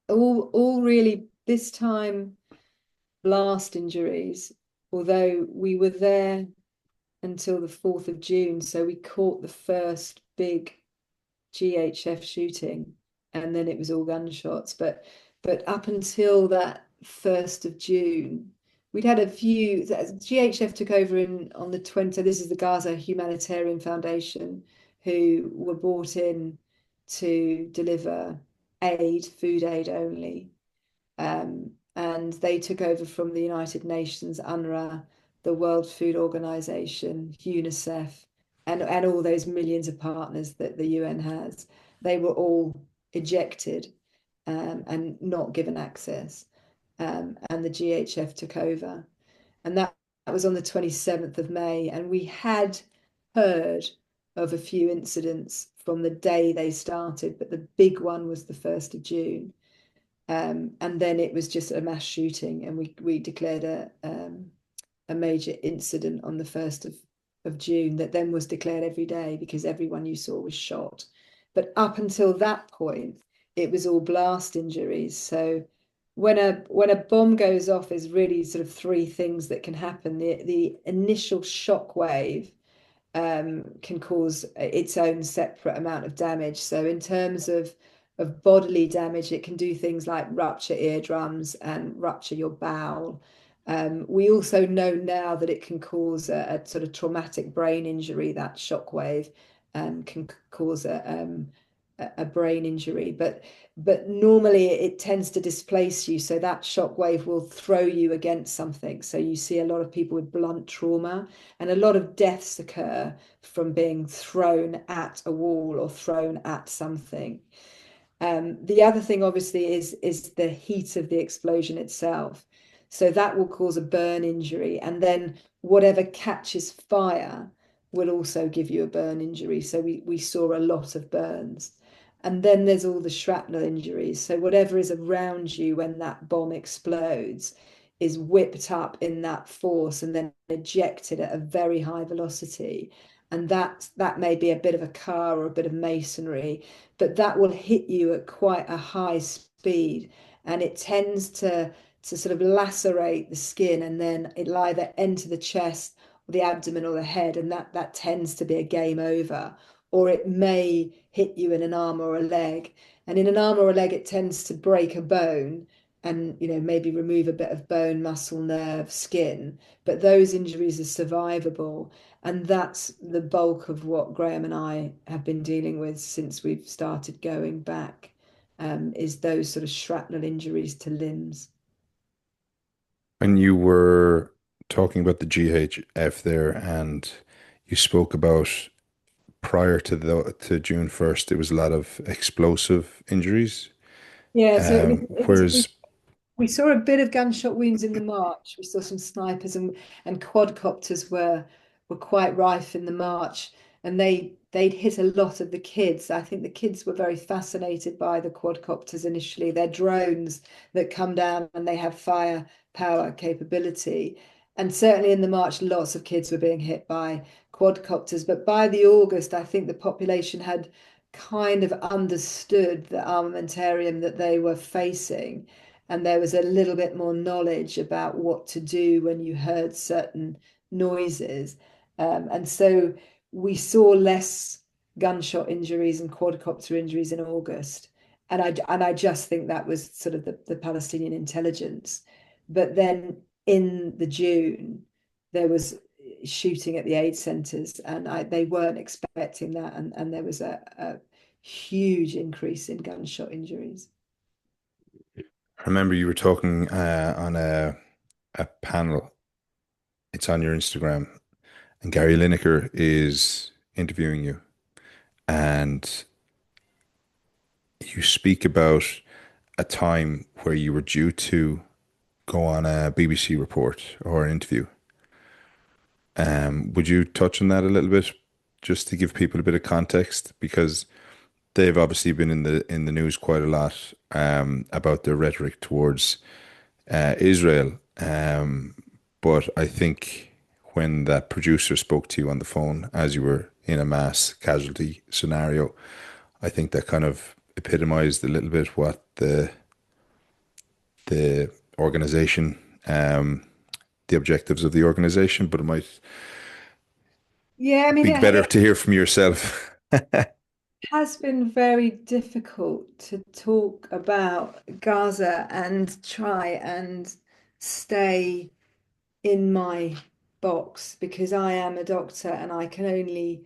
All really, this time, blast injuries, although we were there until the 4th of June, so we caught the first big GHF shooting, and then it was all gunshots. But up until that 1st of June, we'd had a few. GHF took over on the 20th. This is the Gaza Humanitarian Foundation, who were brought in to deliver food aid only. And they took over from the United Nations, UNRWA, the World Food Organization, UNICEF, and all those millions of partners that the UN has. They were all ejected and not given access. And the GHF took over. And that was on the 27th of May. And we had heard of a few incidents from the day they started, but the big one was the 1st of June. And then it was just a mass shooting, and we declared a major incident on the 1st of June that then was declared every day, because everyone you saw was shot. But up until that point, it was all blast injuries. So when a bomb goes off, there's really sort of 3 things that can happen. The initial shock wave can cause its own separate amount of damage. So in terms of bodily damage, it can do things like rupture eardrums and rupture your bowel. We also know now that it can cause a sort of traumatic brain injury. That shock wave can cause a brain injury, but normally it tends to displace you, so that shock wave will throw you against something. So you see a lot of people with blunt trauma, and a lot of deaths occur from being thrown at a wall or thrown at something. The other thing, obviously, is the heat of the explosion itself. So that will cause a burn injury, and then whatever catches fire will also give you a burn injury. So we saw a lot of burns. And then there's all the shrapnel injuries. So whatever is around you when that bomb explodes is whipped up in that force and then ejected at a very high velocity. And that may be a bit of a car or a bit of masonry, but that will hit you at quite a high speed. And it tends to sort of lacerate the skin, and then it'll either enter the chest or the abdomen or the head, and that tends to be a game over. Or it may hit you in an arm or a leg. And in an arm or a leg, it tends to break a bone and, maybe remove a bit of bone, muscle, nerve, skin. But those injuries are survivable. And that's the bulk of what Graham and I have been dealing with since we've started going back, is those sort of shrapnel injuries to limbs. And you were talking about the GHF there, and you spoke about prior to June 1st, there was a lot of explosive injuries. Yeah, so Whereas we saw a bit of gunshot wounds in the march. We saw some snipers, and quadcopters were quite rife in the march, and they'd hit a lot of the kids. I think the kids were very fascinated by the quadcopters initially. They're drones that come down and they have firepower capability. And certainly in the march, lots of kids were being hit by quadcopters. But by the August, I think the population had kind of understood the armamentarium that they were facing. And there was a little bit more knowledge about what to do when you heard certain noises. And so we saw less gunshot injuries and quadcopter injuries in August. And I just think that was sort of the Palestinian intelligence. But then in the June, there was shooting at the aid centres, and they weren't expecting that, and there was a huge increase in gunshot injuries. I remember you were talking on a panel. It's on your Instagram, and Gary Lineker is interviewing you, and you speak about a time where you were due to go on a BBC report or an interview. Would you touch on that a little bit, just to give people a bit of context, because they've obviously been in the news quite a lot about their rhetoric towards Israel. But I think when that producer spoke to you on the phone as you were in a mass casualty scenario, I think that kind of epitomized a little bit what the organization, the objectives of the organization. But it might Yeah, I mean, be better to hear from yourself. has been very difficult to talk about Gaza and try and stay in my box, because I am a doctor and I can only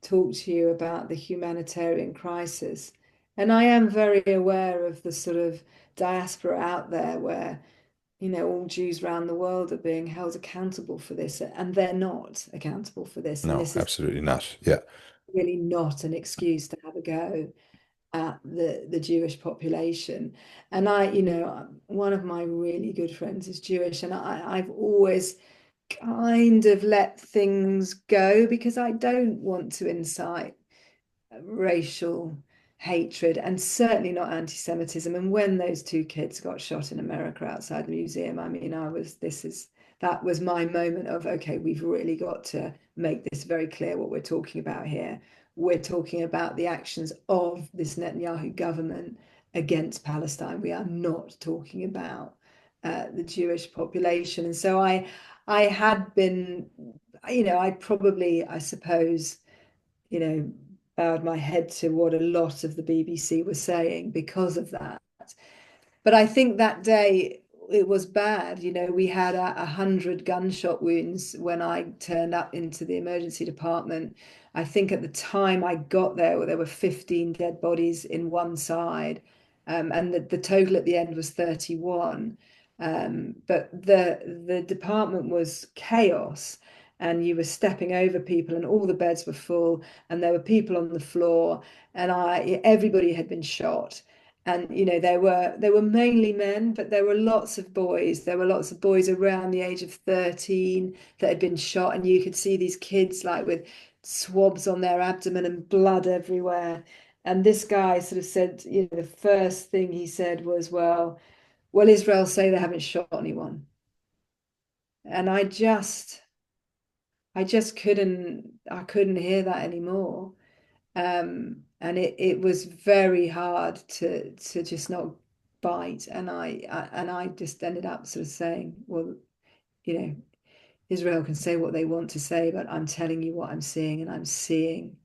talk to you about the humanitarian crisis. And I am very aware of the sort of diaspora out there where, all Jews around the world are being held accountable for this, and they're not accountable for this. And No, this is absolutely not. Yeah. really not an excuse to have a go at the Jewish population. And one of my really good friends is Jewish, and I've always kind of let things go because I don't want to incite racial hatred, and certainly not anti-Semitism. And when those two kids got shot in America outside the museum, I mean, that was my moment of, okay, we've really got to make this very clear what we're talking about here. We're talking about the actions of this Netanyahu government against Palestine. We are not talking about the Jewish population. And so I had been, I suppose, bowed my head to what a lot of the BBC was saying because of that. But I think that day it was bad. We had 100 gunshot wounds when I turned up into the emergency department. I think at the time I got there were 15 dead bodies in one side, and the total at the end was 31. But the department was chaos, and you were stepping over people, and all the beds were full, and there were people on the floor, and everybody had been shot. And there were mainly men, but there were lots of boys. There were lots of boys around the age of 13 that had been shot, and you could see these kids like with swabs on their abdomen and blood everywhere. And this guy sort of said, the first thing he said was, well, Israel say they haven't shot anyone. And I couldn't hear that anymore. And it was very hard to just not bite. And I just ended up sort of saying, well, Israel can say what they want to say, but I'm telling you what I'm seeing, and I'm seeing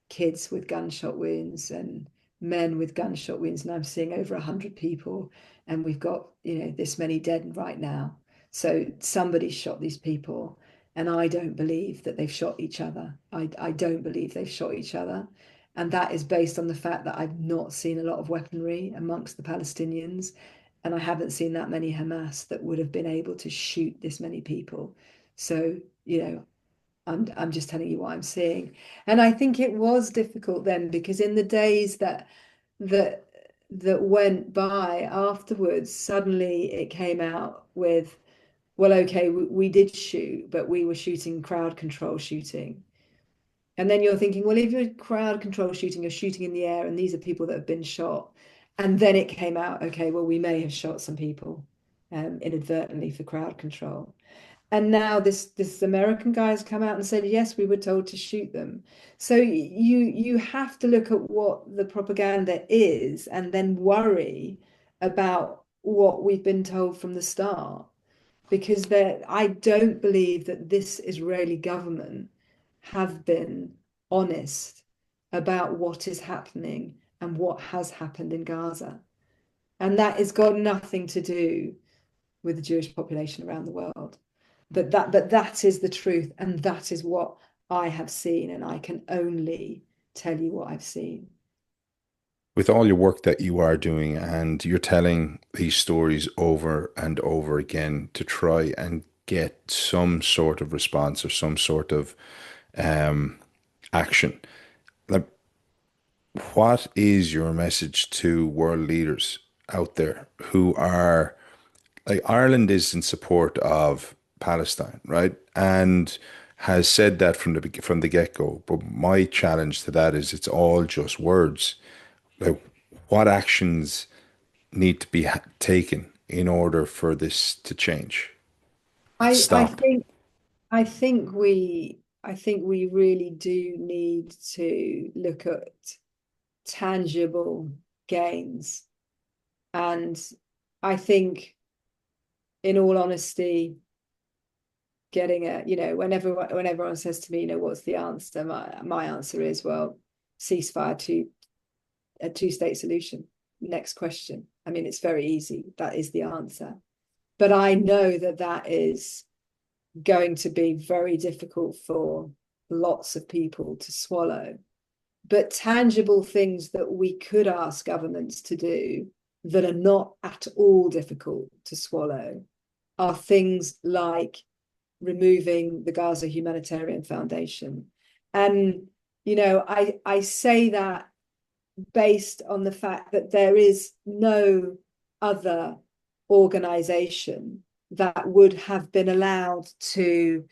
kids with gunshot wounds and men with gunshot wounds, and I'm seeing over 100 people, and we've got this many dead right now. So somebody shot these people, and I don't believe that they've shot each other. I don't believe they've shot each other. And that is based on the fact that I've not seen a lot of weaponry amongst the Palestinians, and I haven't seen that many Hamas that would have been able to shoot this many people. So, I'm just telling you what I'm seeing. And I think it was difficult then, because in the days that went by afterwards, suddenly it came out with, well, okay, we did shoot, but we were shooting crowd control shooting. And then you're thinking, well, if you're crowd control shooting, you're shooting in the air, and these are people that have been shot. And then it came out, okay, well, we may have shot some people inadvertently for crowd control. And now this American guy has come out and said, yes, we were told to shoot them. So you have to look at what the propaganda is and then worry about what we've been told from the start. Because I don't believe that this Israeli government have been honest about what is happening and what has happened in Gaza. And that has got nothing to do with the Jewish population around the world. But that is the truth, and that is what I have seen, and I can only tell you what I've seen. With all your work that you are doing, and you're telling these stories over and over again to try and get some sort of response or some sort of um, action, like, what is your message to world leaders out there who are, like, Ireland is in support of Palestine, right? And has said that from the get-go. But my challenge to that is it's all just words. Like, what actions need to be taken in order for this to change, to I I stop? think I think we really do need to look at tangible gains. And I think, in all honesty, getting whenever everyone says to me, what's the answer? My answer is, well, ceasefire to a two-state solution. Next question. I mean, it's very easy. That is the answer. But I know that that is going to be very difficult for lots of people to swallow. But tangible things that we could ask governments to do that are not at all difficult to swallow are things like removing the Gaza Humanitarian Foundation. And, I say that based on the fact that there is no other organization that would have been allowed to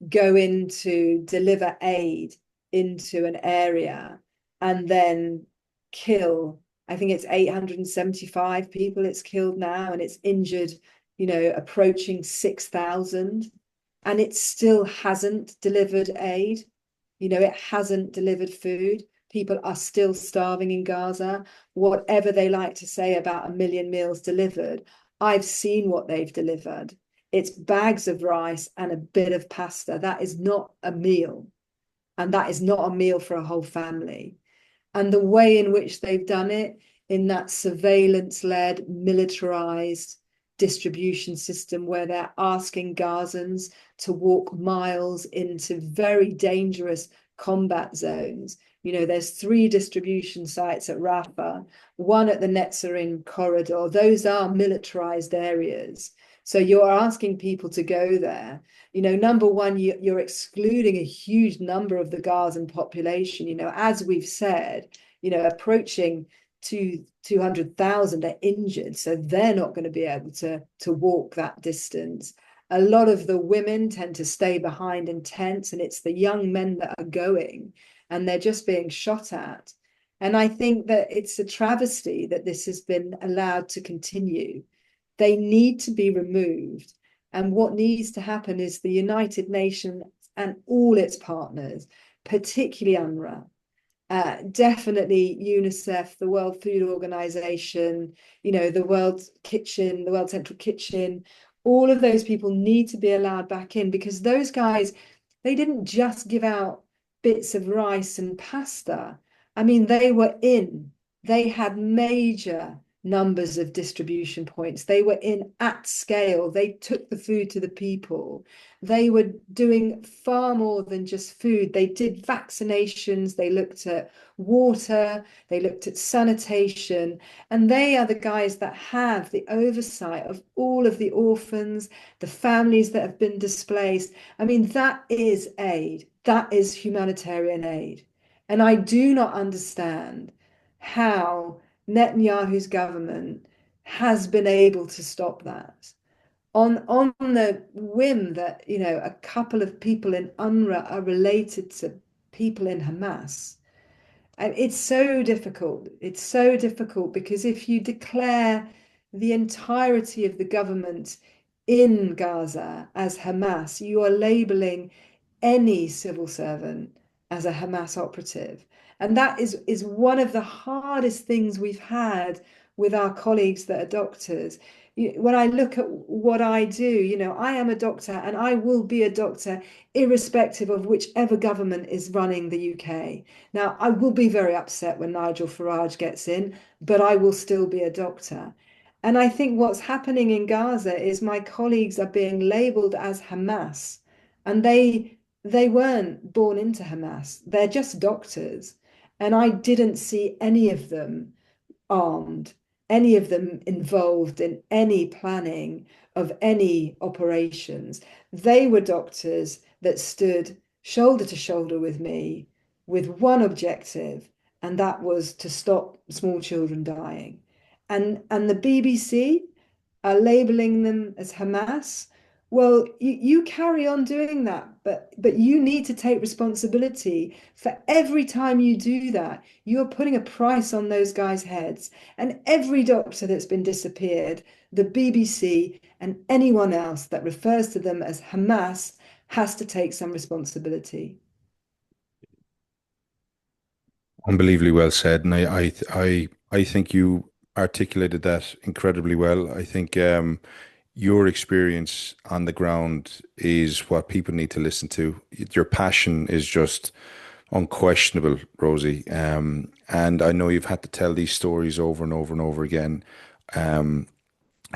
go in to deliver aid into an area and then kill, I think it's 875 people it's killed now, and it's injured, approaching 6,000. And it still hasn't delivered aid. It hasn't delivered food. People are still starving in Gaza. Whatever they like to say about 1 million meals delivered, I've seen what they've delivered. It's bags of rice and a bit of pasta. That is not a meal. And that is not a meal for a whole family. And the way in which they've done it, in that surveillance-led, militarized distribution system where they're asking Gazans to walk miles into very dangerous combat zones. There's 3 distribution sites at Rafah, 1 at the Netzarim corridor. Those are militarized areas. So you're asking people to go there. Number one, you're excluding a huge number of the Gazan population. As we've said, approaching 200,000 are injured, so they're not going to be able to walk that distance. A lot of the women tend to stay behind in tents, and it's the young men that are going, and they're just being shot at. And I think that it's a travesty that this has been allowed to continue. They need to be removed. And what needs to happen is the United Nations and all its partners, particularly UNRWA, definitely UNICEF, the World Food Organization, the World Kitchen, the World Central Kitchen, all of those people need to be allowed back in, because those guys, they didn't just give out bits of rice and pasta. I mean, they had major numbers of distribution points. They were in at scale. They took the food to the people. They were doing far more than just food. They did vaccinations. They looked at water. They looked at sanitation. And they are the guys that have the oversight of all of the orphans, the families that have been displaced. I mean, that is aid. That is humanitarian aid. And I do not understand how Netanyahu's government has been able to stop that on the whim that a couple of people in UNRWA are related to people in Hamas. And it's so difficult. It's so difficult because if you declare the entirety of the government in Gaza as Hamas, you are labeling any civil servant as a Hamas operative. And that is one of the hardest things we've had with our colleagues that are doctors. When I look at what I do, I am a doctor and I will be a doctor irrespective of whichever government is running the UK. Now, I will be very upset when Nigel Farage gets in, but I will still be a doctor. And I think what's happening in Gaza is my colleagues are being labeled as Hamas, and they weren't born into Hamas. They're just doctors. And I didn't see any of them armed, any of them involved in any planning of any operations. They were doctors that stood shoulder to shoulder with me with one objective, and that was to stop small children dying. And the BBC are labeling them as Hamas. Well, you carry on doing that, but you need to take responsibility for every time you do that. You're putting a price on those guys' heads. And every doctor that's been disappeared, the BBC and anyone else that refers to them as Hamas has to take some responsibility. Unbelievably well said, and I think you articulated that incredibly well. I think your experience on the ground is what people need to listen to. Your passion is just unquestionable, Rosie. And I know you've had to tell these stories over and over and over again. Um,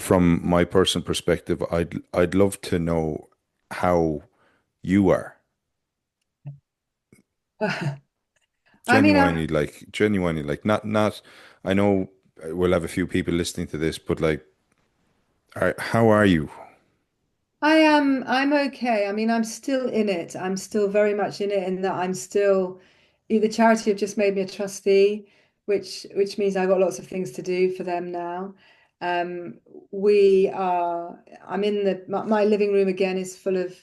from my personal perspective, I'd love to know how you are. I mean, Genuinely, like not. I know we'll have a few people listening to this, but like, how are you? I'm okay. I mean, I'm still in it. I'm still very much in it in that I'm still the charity have just made me a trustee, which means I've got lots of things to do for them now. Um, we are I'm in my living room again is full of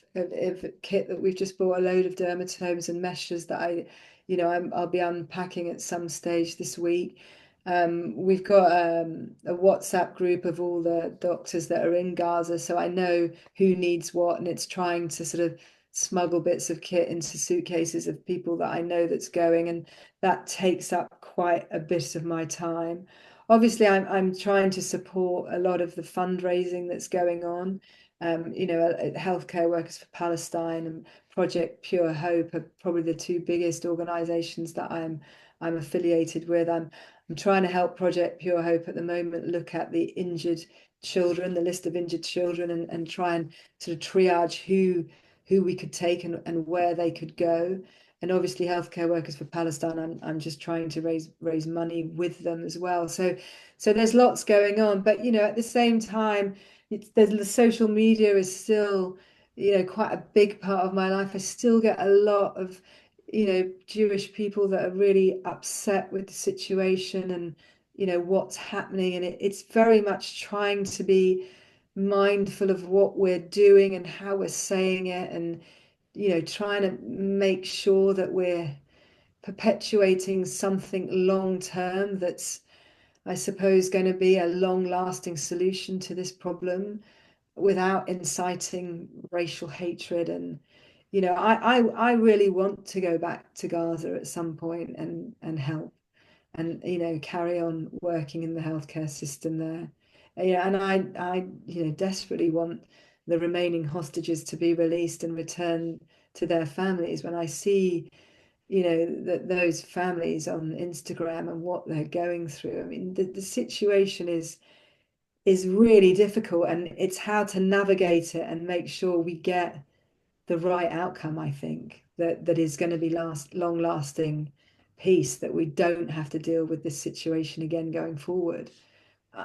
kit that we've just bought, a load of dermatomes and meshes that I'll be unpacking at some stage this week. We've got a WhatsApp group of all the doctors that are in Gaza, so I know who needs what, and it's trying to sort of smuggle bits of kit into suitcases of people that I know that's going, and that takes up quite a bit of my time. Obviously, I'm trying to support a lot of the fundraising that's going on. Healthcare Workers for Palestine and Project Pure Hope are probably the two biggest organisations that I'm affiliated with. I'm trying to help Project Pure Hope at the moment look at the injured children, the list of injured children, and try and sort of triage who we could take and where they could go. And obviously, Healthcare Workers for Palestine, I'm just trying to raise money with them as well. So there's lots going on, but at the same time, the social media is still quite a big part of my life. I still get a lot of Jewish people that are really upset with the situation and what's happening, and it's very much trying to be mindful of what we're doing and how we're saying it, and trying to make sure that we're perpetuating something long term that's, I suppose, going to be a long lasting solution to this problem without inciting racial hatred. And I really want to go back to Gaza at some point and help and carry on working in the healthcare system there. And I desperately want the remaining hostages to be released and returned to their families. When I see that those families on Instagram and what they're going through, I mean, the situation is really difficult, and it's how to navigate it and make sure we get the right outcome. I think that is going to be long lasting peace, that we don't have to deal with this situation again going forward.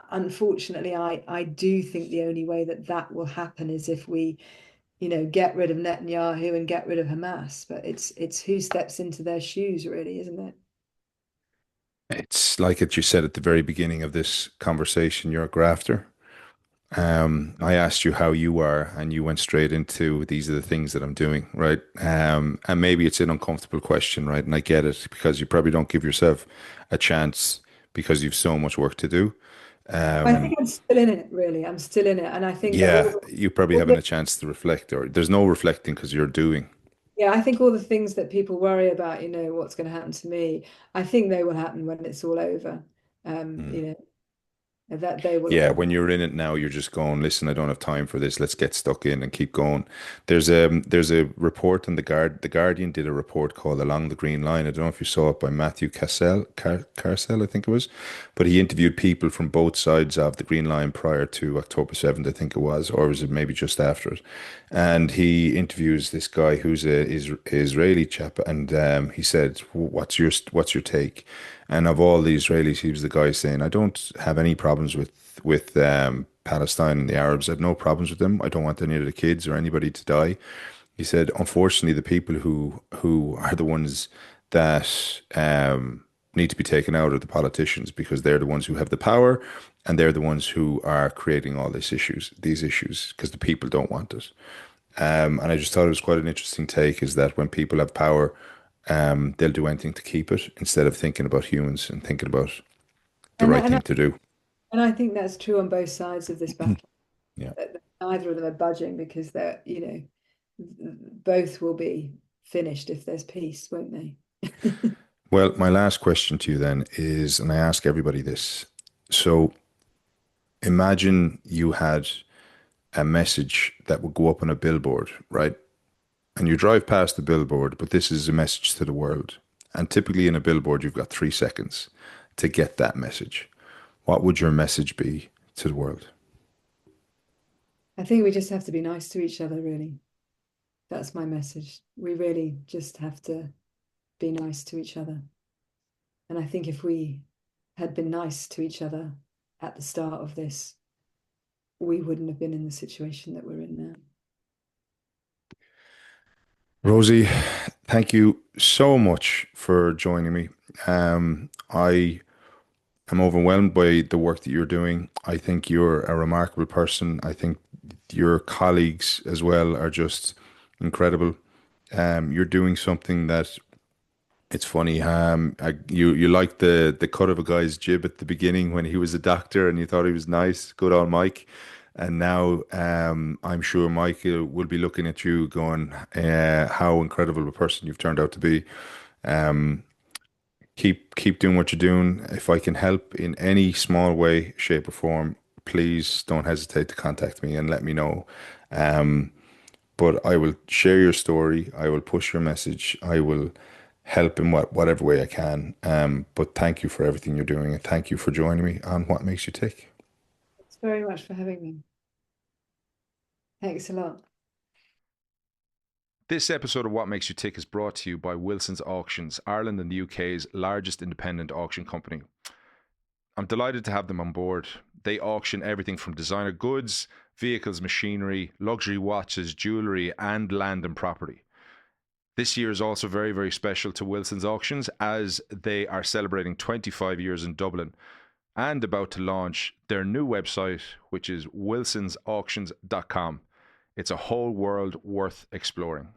Unfortunately, I do think the only way that will happen is if we get rid of Netanyahu and get rid of Hamas. But it's who steps into their shoes, really, isn't it? It's like it you said at the very beginning of this conversation. You're a grafter. I asked you how you are, and you went straight into these are the things that I'm doing, right? And maybe it's an uncomfortable question, right? And I get it because you probably don't give yourself a chance because you've so much work to do. I think I'm still in it, really. I'm still in it. And I think that Yeah, you probably all haven't the a chance to reflect, or there's no reflecting because you're doing. yeah, I think all the things that people worry about, what's going to happen to me, I think they will happen when it's all over. Mm. You know, that they will Yeah, all. when you're in it now, you're just going, listen, I don't have time for this. Let's get stuck in and keep going. There's a report on the Guardian did a report called Along the Green Line. I don't know if you saw it by Matthew Carcel, I think it was, but he interviewed people from both sides of the Green Line prior to October 7th, I think it was, or was it maybe just after it? And he interviews this guy who's a Israeli chap, and he said, "What's your take?" And of all the Israelis, he was the guy saying, "I don't have any problems with Palestine and the Arabs. I have no problems with them. I don't want any of the kids or anybody to die." He said, "Unfortunately, the people who are the ones that need to be taken out are the politicians because they're the ones who have the power and they're the ones who are creating all these issues because the people don't want it." And I just thought it was quite an interesting take is that when people have power, they'll do anything to keep it instead of thinking about humans and thinking about the And right that, and thing I, to do. and I think that's true on both sides of this battle. Yeah. That neither of them are budging because both will be finished if there's peace, won't they? Well, my last question to you then is, and I ask everybody this. So imagine you had a message that would go up on a billboard, right? And you drive past the billboard, but this is a message to the world. And typically in a billboard, you've got 3 seconds to get that message. What would your message be to the world? I think we just have to be nice to each other, really. That's my message. We really just have to be nice to each other. And I think if we had been nice to each other at the start of this, we wouldn't have been in the situation that we're in now. Rosie, thank you so much for joining me. I am overwhelmed by the work that you're doing. I think you're a remarkable person. I think your colleagues as well are just incredible. You're doing something that it's funny. You liked the cut of a guy's jib at the beginning when he was a doctor and you thought he was nice. Good old Mike. And now I'm sure Mike will be looking at you going, how incredible a person you've turned out to be. Um, keep doing what you're doing. If I can help in any small way, shape, or form, please don't hesitate to contact me and let me know. Um, but I will share your story. I will push your message. I will help in whatever way I can. But thank you for everything you're doing, and thank you for joining me on What Makes You Tick. Thanks very much for having me. Thanks a lot. This episode of What Makes You Tick is brought to you by Wilson's Auctions, Ireland and the UK's largest independent auction company. I'm delighted to have them on board. They auction everything from designer goods, vehicles, machinery, luxury watches, jewellery, and land and property. This year is also very, very special to Wilson's Auctions as they are celebrating 25 years in Dublin and about to launch their new website, which is wilsonsauctions.com. It's a whole world worth exploring.